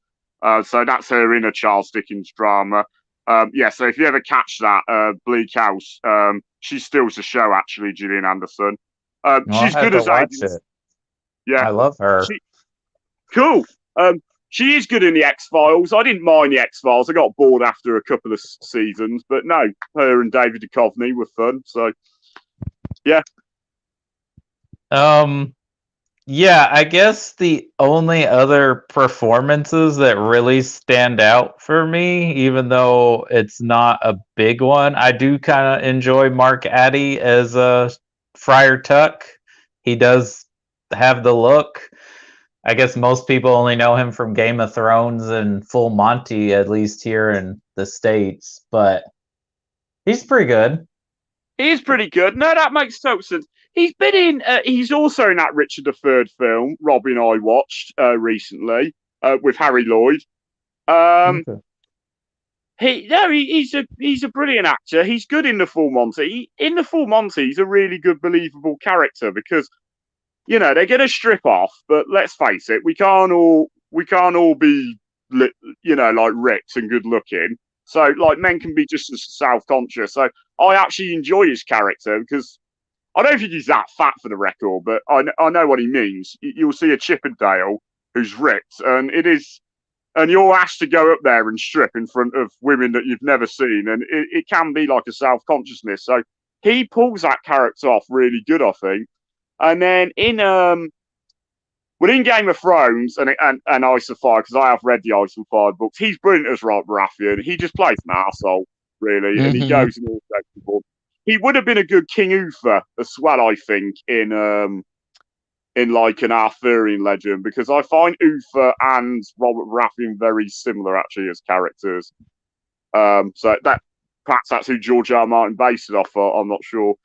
So that's her in a Charles Dickens drama. So if you ever catch that, Bleak House, she steals the show, actually, Gillian Anderson. She's good as Agnes. Yeah. I love her. Cool. She is good in the X-Files. I didn't mind the X-Files. I got bored after a couple of seasons, but no, her and David Duchovny were fun. So, yeah. Yeah, I guess the only other performances that really stand out for me, even though it's not a big one, I do kind of enjoy Mark Addy as Friar Tuck. He does have the look. I guess most people only know him from Game of Thrones and Full Monty, at least here in the States, but he's pretty good. He is pretty good. No, that makes total sense. He's been in. He's also in that Richard III film Robbie and I watched recently with Harry Lloyd. He's a brilliant actor. He's good in the Full Monty. In the Full Monty, he's a really good, believable character because they're going to strip off. But let's face it, we can't all be like ripped and good looking. So like men can be just as self-conscious. So I actually enjoy his character because I don't think he's that fat for the record, but I know what he means. You'll see a Chippendale who's ripped, and you're asked to go up there and strip in front of women that you've never seen, and it can be like a self-consciousness. So he pulls that character off really good, I think. And then in Game of Thrones and Ice and Fire, because I have read the Ice and Fire books, he's brilliant as Robert Baratheon. He just plays an arsehole, really, and he goes in all sections. He would have been a good King Uther as well, I think, in like an Arthurian legend, because I find Uther and Robert Baratheon very similar actually as characters. So that perhaps that's who George R. R. Martin based it off of, I'm not sure.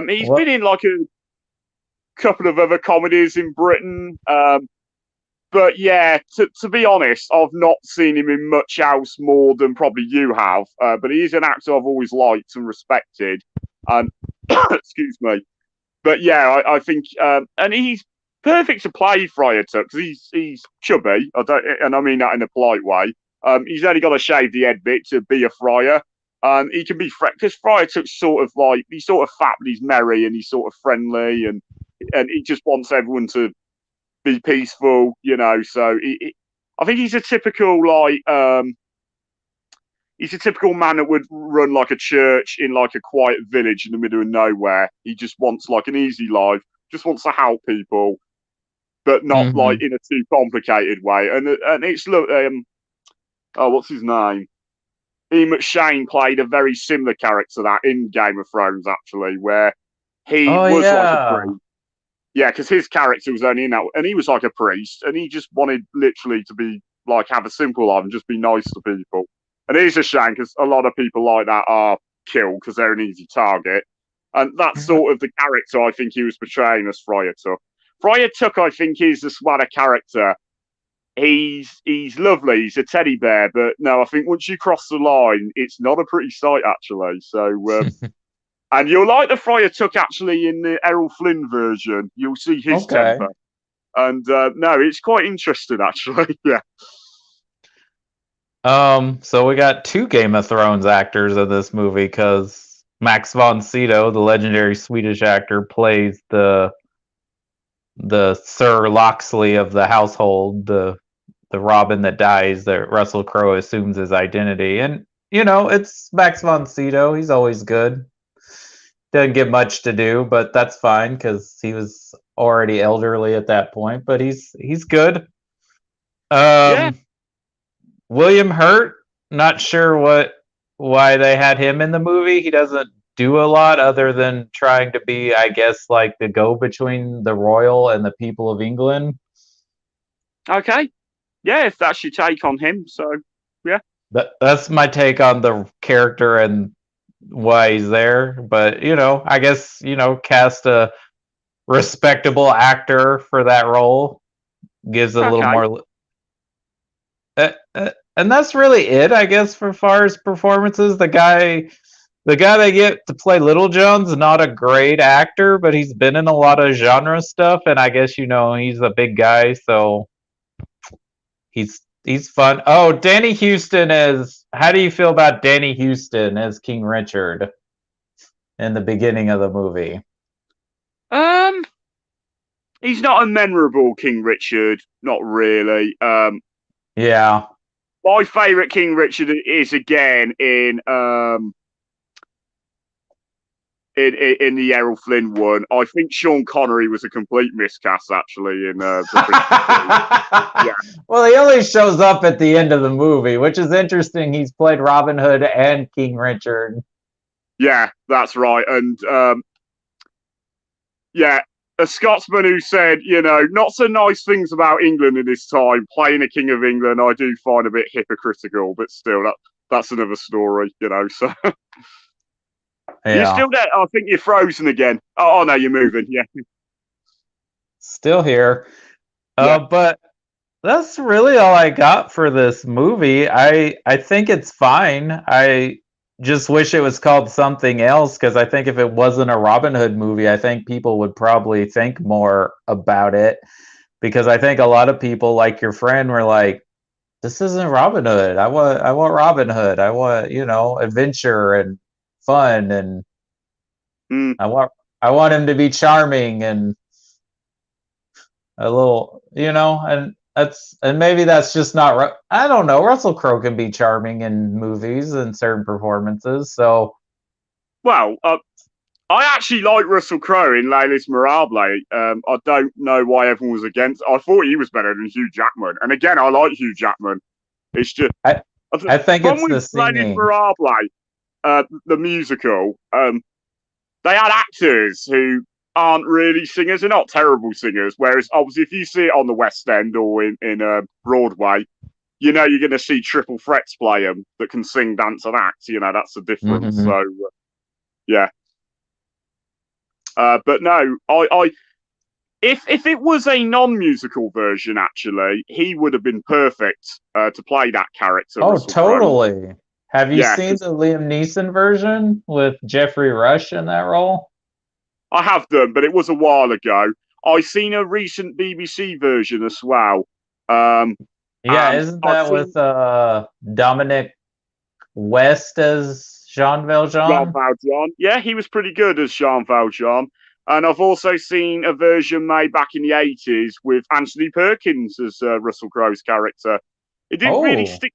He's been in like a couple of other comedies in Britain. But yeah, to be honest, I've not seen him in much else more than probably you have. But he is an actor I've always liked and respected. And excuse me. But yeah, I think, and he's perfect to play Friar Tuck because he's chubby. I mean that in a polite way. He's only got to shave the head bit to be a friar. He can be because Friar Tuck's sort of like he's sort of fat, but he's merry and he's sort of friendly, and he just wants everyone to be peaceful, So I think he's a typical he's a typical man that would run like a church in like a quiet village in the middle of nowhere. He just wants like an easy life, just wants to help people, but not like in a too complicated way. And it's what's his name? Ian McShane played a very similar character to that in Game of Thrones, actually, where he was like a priest. Yeah, because his character was only in that, and he was like a priest, and he just wanted literally to be like have a simple life and just be nice to people. And it is a shame because a lot of people like that are killed because they're an easy target. And that's sort of the character I think he was portraying as Friar Tuck. Friar Tuck, I think, is a sweater character. He's lovely. He's a teddy bear, but no, I think once you cross the line, it's not a pretty sight actually. So, and you'll like the Friar Tuck actually in the Errol Flynn version. You'll see his temper, and no, it's quite interesting actually. Yeah. So we got 2 Game of Thrones actors in this movie because Max von Sydow, the legendary Swedish actor, plays the Sir Loxley of the household, the Robin that dies that Russell Crowe assumes his identity. And it's Max von Sydow. He's always good. Doesn't get much to do, but that's fine because he was already elderly at that point. But he's good. Yeah. William Hurt, not sure why they had him in the movie. He doesn't do a lot other than trying to be, I guess, like the go-between the royal and the people of England. Okay. Yeah, if that's your take on him, so yeah. That's my take on the character and why he's there. But, I guess, cast a respectable actor for that role. Gives a little more... and that's really it, I guess, for far as performances. The guy the guy they get to play Little John's not a great actor, but he's been in a lot of genre stuff, and I guess he's a big guy, so he's fun. Oh, Danny Houston is. How do you feel about Danny Houston as King Richard in the beginning of the movie? He's not a memorable King Richard, not really. Yeah. My favourite King Richard is again in the Errol Flynn one. I think Sean Connery was a complete miscast, actually. In yeah. Well, he only shows up at the end of the movie, which is interesting. He's played Robin Hood and King Richard. Yeah, that's right. And yeah, a Scotsman who said, not so nice things about England in this time, playing a King of England, I do find a bit hypocritical, but still, that's another story, so... Yeah. You're still there? I think you're frozen again. Oh, no, you're moving, yeah. Still here. But that's really all I got for this movie. I think it's fine. I just wish it was called something else, because I think if it wasn't a Robin Hood movie, I think people would probably think more about it, because I think a lot of people, like your friend, were like, this isn't Robin Hood. I want Robin Hood. I want, adventure and fun, and I want him to be charming and a little, and maybe that's just not. I don't know. Russell Crowe can be charming in movies and certain performances. So, well, I actually like Russell Crowe in Les Miserables. I don't know why everyone was against. I thought he was better than Hugh Jackman, and again, I like Hugh Jackman. It's just I think it's the singing. Les Miserables, the musical. They had actors who aren't really singers. They're not terrible singers. Whereas, obviously, if you see it on the West End or in Broadway, you're going to see triple threats play them that can sing, dance, and act. That's the difference. Mm-hmm. So, yeah. But no, if it was a non-musical version, actually, he would have been perfect to play that character. Oh, Russell totally. Crowe. Have you seen the Liam Neeson version with Jeffrey Rush in that role? I have done, but it was a while ago. I've seen a recent BBC version as well. Isn't that with Dominic West as Jean Valjean? Jean Valjean. Yeah, he was pretty good as Jean Valjean. And I've also seen a version made back in the 80s with Anthony Perkins as Russell Crowe's character. It didn't really stick.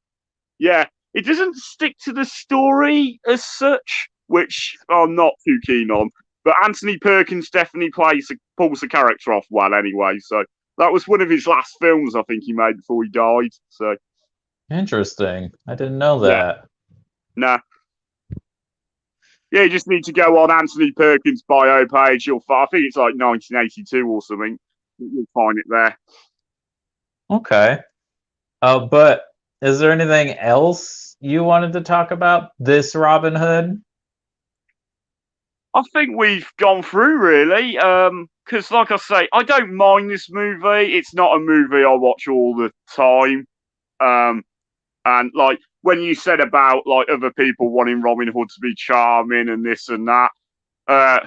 Yeah. It doesn't stick to the story as such, which I'm not too keen on. But Anthony Perkins definitely pulls the character off well anyway. So that was one of his last films, I think, he made before he died. So interesting. I didn't know that. Nah. Yeah, you just need to go on Anthony Perkins' bio page. I think it's like 1982 or something. You'll find it there. Okay. But is there anything else you wanted to talk about this Robin Hood? I think we've gone through, really. Because, like I say, I don't mind this movie. It's not a movie I watch all the time. And, like, when you said about, like, other people wanting Robin Hood to be charming and this and that, I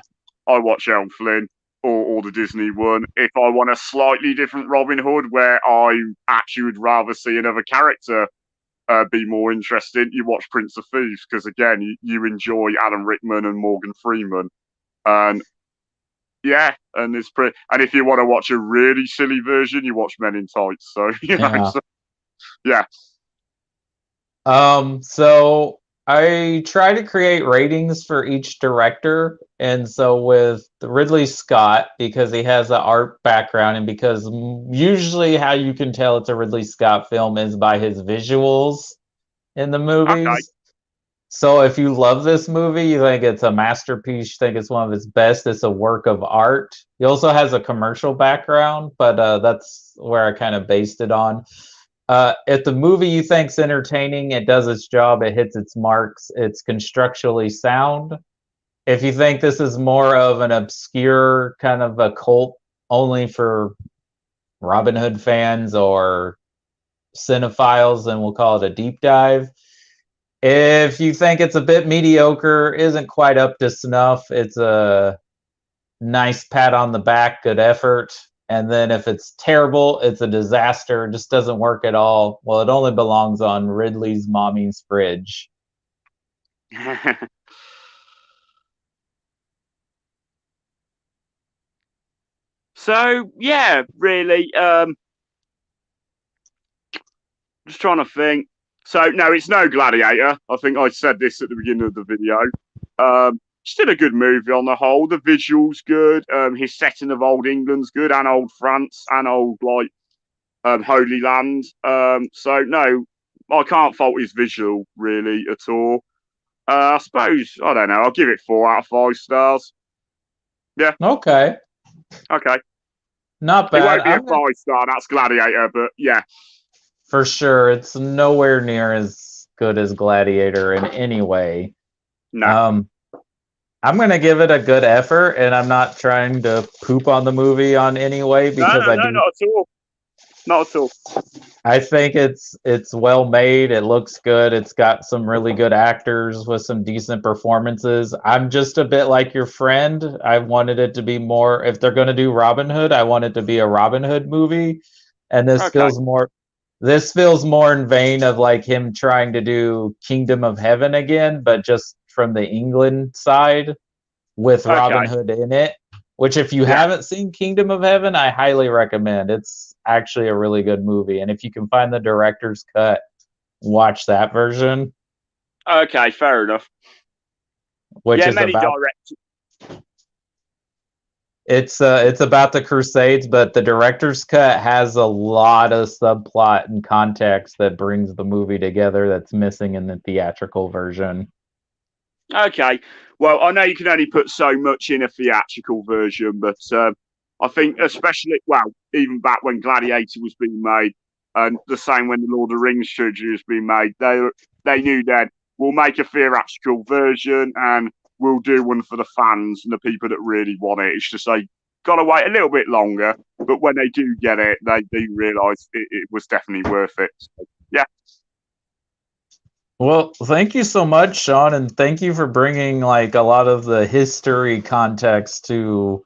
watch Errol Flynn or the Disney one. If I want a slightly different Robin Hood where I actually would rather see another character be more interesting, you watch Prince of Thieves, because again, you enjoy Alan Rickman and Morgan Freeman, and yeah, and it's pretty. And if you want to watch a really silly version, you watch Men in Tights. So yeah. So I try to create ratings for each director, and so with Ridley Scott, because he has an art background, and because usually how you can tell it's a Ridley Scott film is by his visuals in the movies. Okay. So if you love this movie, you think it's a masterpiece, you think it's one of his best, it's a work of art. He also has a commercial background, but that's where I kind of based it on. If the movie you think's entertaining, it does its job, it hits its marks, it's constructually sound. If you think this is more of an obscure kind of a cult only for Robin Hood fans or cinephiles, then we'll call it a deep dive. If you think it's a bit mediocre, isn't quite up to snuff, it's a nice pat on the back, good effort. And then if it's terrible, it's a disaster, just doesn't work at all. Well, it only belongs on Ridley's mommy's fridge. So yeah, really. Just trying to think. So no, it's no Gladiator. I think I said this at the beginning of the video. Still a good movie on the whole. The visuals good. His setting of old England's good, and old France, and old Holy Land. So no, I can't fault his visual really at all. I suppose I don't know. I'll give it 4 out of 5 stars. Yeah. Okay. Okay. Not It bad. won't be a 5-star. That's Gladiator, but yeah. For sure, it's nowhere near as good as Gladiator in any way. No. I'm gonna give it a good effort, and I'm not trying to poop on the movie on any way because no, not at all. Not at all. I think it's well made. It looks good. It's got some really good actors with some decent performances. I'm just a bit like your friend. I wanted it to be more. If they're gonna do Robin Hood, I want it to be a Robin Hood movie, and this feels more. This feels more in vein of like him trying to do Kingdom of Heaven again, but just from the England side with Robin Hood in it. Which, if you haven't seen Kingdom of Heaven, I highly recommend. It's actually a really good movie, and if you can find the director's cut, watch that version. Okay, fair enough. Which is many about directors. it's about the Crusades, but the director's cut has a lot of subplot and context that brings the movie together that's missing in the theatrical version. Okay, well, I know you can only put so much in a theatrical version, but I think especially, even back when Gladiator was being made, and the same when the Lord of the Rings trilogy was being made, they knew then we'll make a theatrical version and we'll do one for the fans and the people that really want it. It's just they got to wait a little bit longer, but when they do get it, they do realise it was definitely worth it. So, yeah. Well, thank you so much, Sean, and thank you for bringing like a lot of the history context to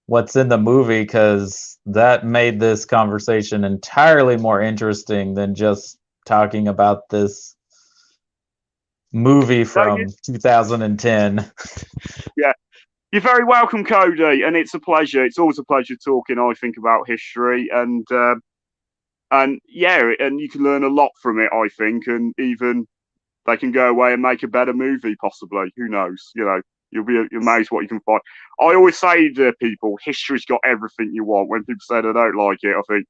what's in the movie, because that made this conversation entirely more interesting than just talking about this movie from 2010. Yeah. You're very welcome, Cody, and it's a pleasure. It's always a pleasure talking, I think, about history, and you can learn a lot from it, I think, and even they can go away and make a better movie, possibly. Who knows? You'll be amazed what you can find. I always say to people, history's got everything you want. When people say they don't like it, I think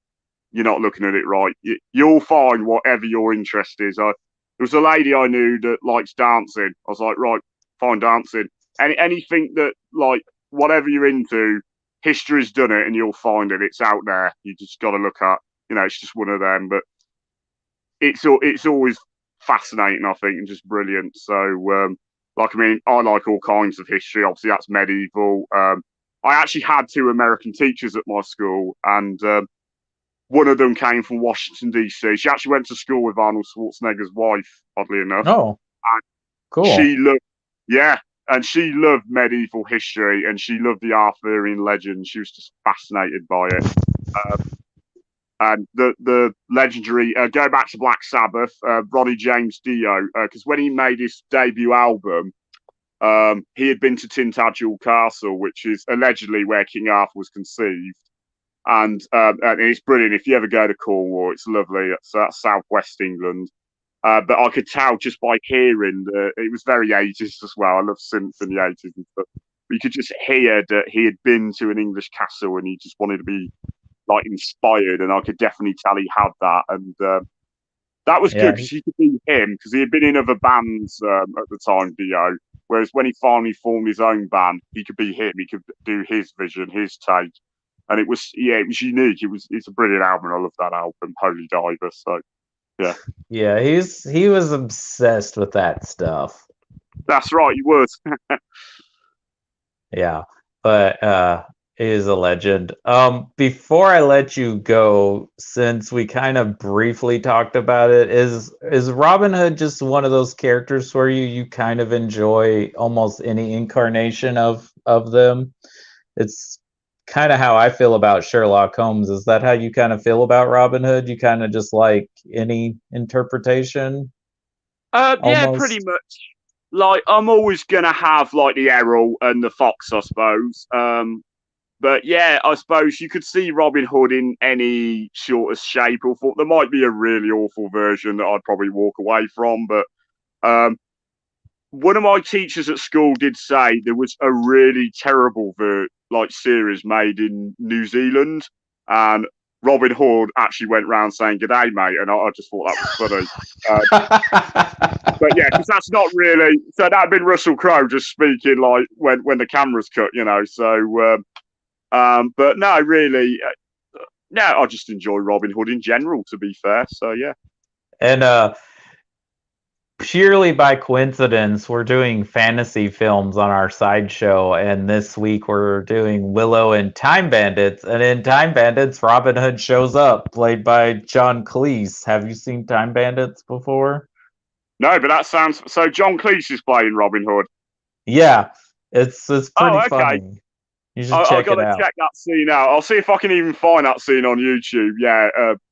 you're not looking at it right. You'll find whatever your interest is. There was a lady I knew that likes dancing. I was like, right, fine, dancing. Anything that, like, whatever you're into, history's done it and you'll find it. It's out there. You just got to look at, it's just one of them. But it's always fascinating, I think, and just brilliant. So, I like all kinds of history. Obviously, that's medieval. I actually had 2 American teachers at my school, and one of them came from Washington, D.C. She actually went to school with Arnold Schwarzenegger's wife, oddly enough. Oh, cool. She loved medieval history, and she loved the Arthurian legend. She was just fascinated by it. And the legendary, go back to Black Sabbath, Ronnie James Dio, because when he made his debut album, he had been to Tintagel Castle, which is allegedly where King Arthur was conceived. And it's brilliant. If you ever go to Cornwall, it's lovely. It's southwest England. But I could tell just by hearing that it was very 80s as well. I love synths in the 80s and stuff. But you could just hear that he had been to an English castle and he just wanted to be like inspired. And I could definitely tell he had that. And that was good because he could be him, because he had been in other bands at the time, Dio. Whereas when he finally formed his own band, he could be him. He could do his vision, his take. And it was unique. It's a brilliant album. I love that album, Holy Diver. So, yeah. Yeah, he was obsessed with that stuff. That's right, he was. Yeah. But He is a legend. Before I let you go, since we kind of briefly talked about it, is Robin Hood just one of those characters where you kind of enjoy almost any incarnation of them? It's kind of how I feel about Sherlock Holmes. Is that how you kind of feel about Robin Hood? You kind of just like any interpretation? Yeah, pretty Almost. much. Like, I'm always gonna have like the Errol and the Fox, I suppose. But yeah, I suppose you could see Robin Hood in any sort of shape or form. There might be a really awful version that I'd probably walk away from, but um, one of my teachers at school did say there was a really terrible like series made in New Zealand, and Robin Hood actually went round saying "G'day, mate," and I just thought that was funny. But yeah, because that's not really. So that'd been Russell Crowe just speaking like when the camera's cut, you know. So, but no, really, no, I just enjoy Robin Hood in general. To be fair, so yeah. And purely by coincidence, we're doing fantasy films on our sideshow, and this week we're doing Willow and Time Bandits. And in Time Bandits, Robin Hood shows up, played by John Cleese. Have you seen Time Bandits before? No, but that sounds so. John Cleese is playing Robin Hood. Yeah, it's pretty okay. funny. You should I check it gotta out. check that scene out. I'll see if I can even find that scene on YouTube. Yeah,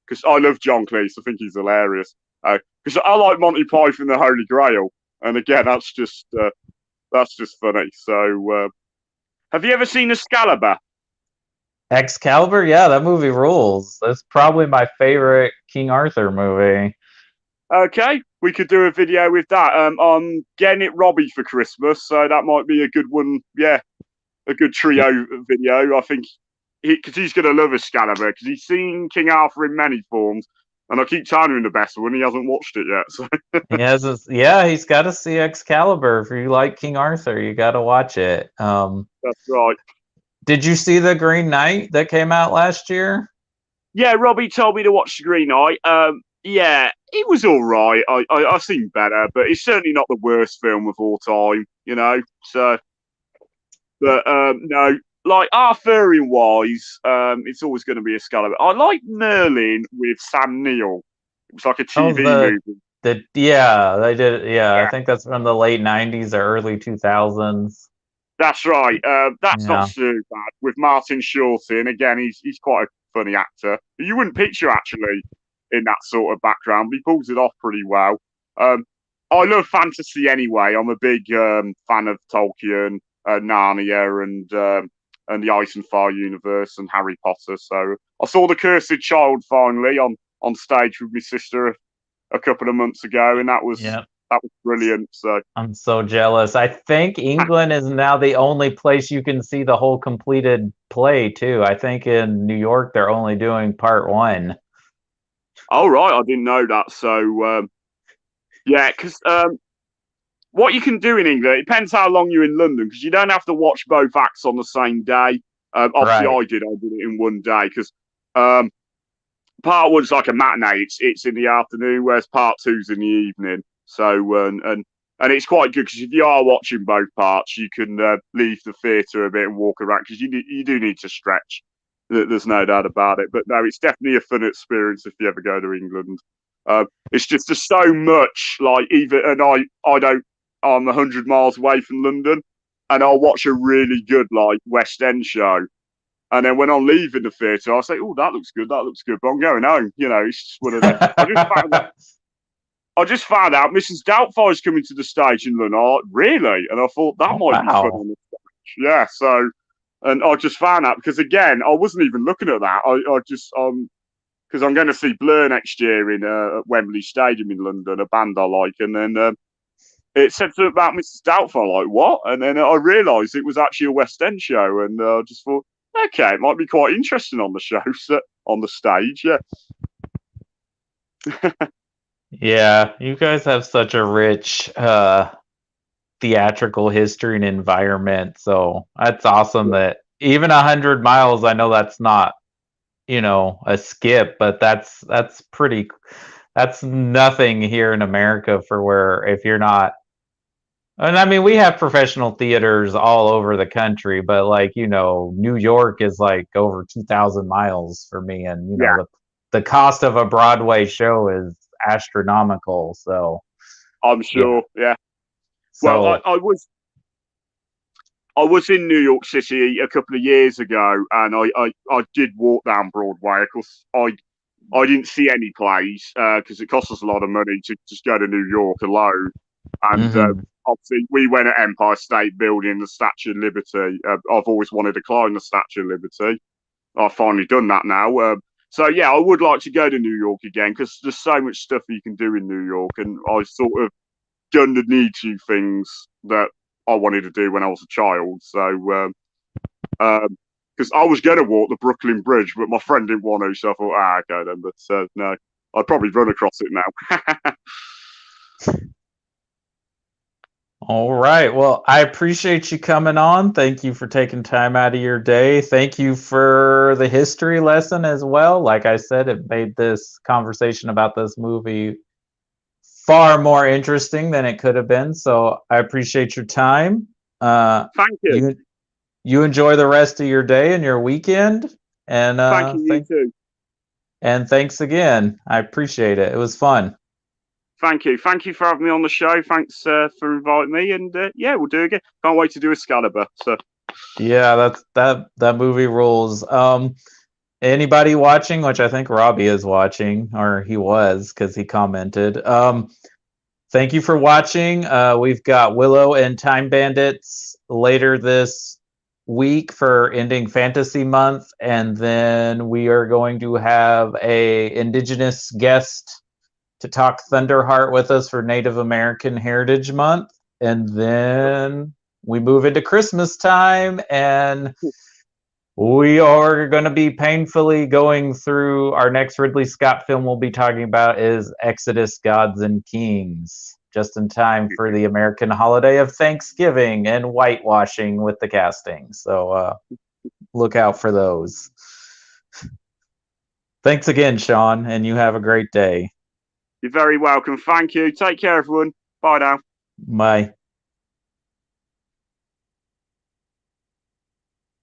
because I love John Cleese. I think he's hilarious. Because I like Monty Python, The Holy Grail, and again, that's just funny. So, have you ever seen Excalibur? Excalibur, yeah, that movie rules. That's probably my favorite King Arthur movie. Okay, we could do a video with that. I'm getting it Robbie for Christmas, so that might be a good one. Yeah, a good trio video. I think because he's going to love Excalibur because he's seen King Arthur in many forms, and I keep telling him the best one. He hasn't watched it yet. So. He hasn't. Yeah, he's got to see Excalibur. If you like King Arthur, you got to watch it. That's right. Did you see The Green Knight that came out last year? Yeah, Robbie told me to watch The Green Knight. Yeah, it was all right. I've seen better, but it's certainly not the worst film of all time, you know. So, but no, like Arthurian wise, it's always going to be Excalibur. I like Merlin with Sam Neill. It was like a TV movie. Yeah, they did. Yeah, I think that's from the late '90s or early 2000s. That's right. That's not too bad with Martin Short in. Again, he's quite a funny actor. You wouldn't picture actually in that sort of background, but he pulls it off pretty well. I love fantasy anyway. I'm a big fan of Tolkien, Narnia, and the Ice and Fire universe and Harry Potter. So I saw The Cursed Child finally on stage with my sister a couple of months ago, and that was brilliant. So I'm so jealous. I think England is now the only place you can see the whole completed play too. I think in New York they're only doing part 1. Oh right, I didn't know that. So yeah, because what you can do in England, it depends how long you're in London, because you don't have to watch both acts on the same day. Obviously, I did it in one day because part 1's like a matinee; it's in the afternoon, whereas part 2's in the evening. So and it's quite good because if you are watching both parts, you can leave the theatre a bit and walk around because you do need to stretch. There's no doubt about it. But no, it's definitely a fun experience if you ever go to England. It's just there's so much like I'm 100 miles away from London, and I'll watch a really good like West End show, and then when I'm leaving the theatre, I'll say, "Oh, that looks good, but I'm going home." You know, it's just one of them. I just found out Mrs. Doubtfire's coming to the stage in London. Oh, really? And I thought that might be fun on the stage. Yeah, so. And I just found out because again, I wasn't even looking at that. I just because I'm going to see Blur next year in at Wembley Stadium in London, a band I like, and then it said something about Mrs. Doubtfire, like what? And then I realised it was actually a West End show, and I just thought, okay, it might be quite interesting on the show, on the stage, yeah. Yeah, you guys have such a rich theatrical history and environment, so that's awesome that even 100 miles, I know that's not, a skip, but that's nothing here in America for where if you're not And I mean, we have professional theaters all over the country, but like, you know, New York is like over 2,000 miles for me. And, you know, the cost of a Broadway show is astronomical. So I'm sure. Yeah. So, Well, I was in New York City a couple of years ago, and I did walk down Broadway. Of course, I didn't see any plays because it costs us a lot of money to just go to New York alone. And obviously, we went at Empire State Building, the Statue of Liberty. I've always wanted to climb the Statue of Liberty. I've finally done that now. So yeah, I would like to go to New York again because there's so much stuff you can do in New York, and I've sort of done the need to things that I wanted to do when I was a child. So because I was going to walk the Brooklyn Bridge, but my friend didn't want to, so I thought, okay then. But no, I'd probably run across it now. all right. Well, I appreciate you coming on. Thank you for taking time out of your day. Thank you for the history lesson as well. Like I said, it made this conversation about this movie far more interesting than it could have been. So I appreciate your time. Thank you. You enjoy the rest of your day and your weekend. And thank you, you too. And thanks again. I appreciate it. It was fun. Thank you. Thank you for having me on the show. Thanks for inviting me. And yeah, we'll do it again. Can't wait to do Excalibur. So yeah, that movie rules. Anybody watching, which I think Robbie is watching, or he was because he commented. Thank you for watching. We've got Willow and Time Bandits later this week for ending Fantasy Month, and then we are going to have a indigenous guest to talk Thunderheart with us for Native American Heritage Month, and then we move into Christmas time, and we are going to be painfully going through our next Ridley Scott film we'll be talking about is Exodus, Gods and Kings, just in time for the American holiday of Thanksgiving and whitewashing with the casting. So look out for those. Thanks again, Sean, and you have a great day. You're very welcome. Thank you. Take care, everyone. Bye now. Bye.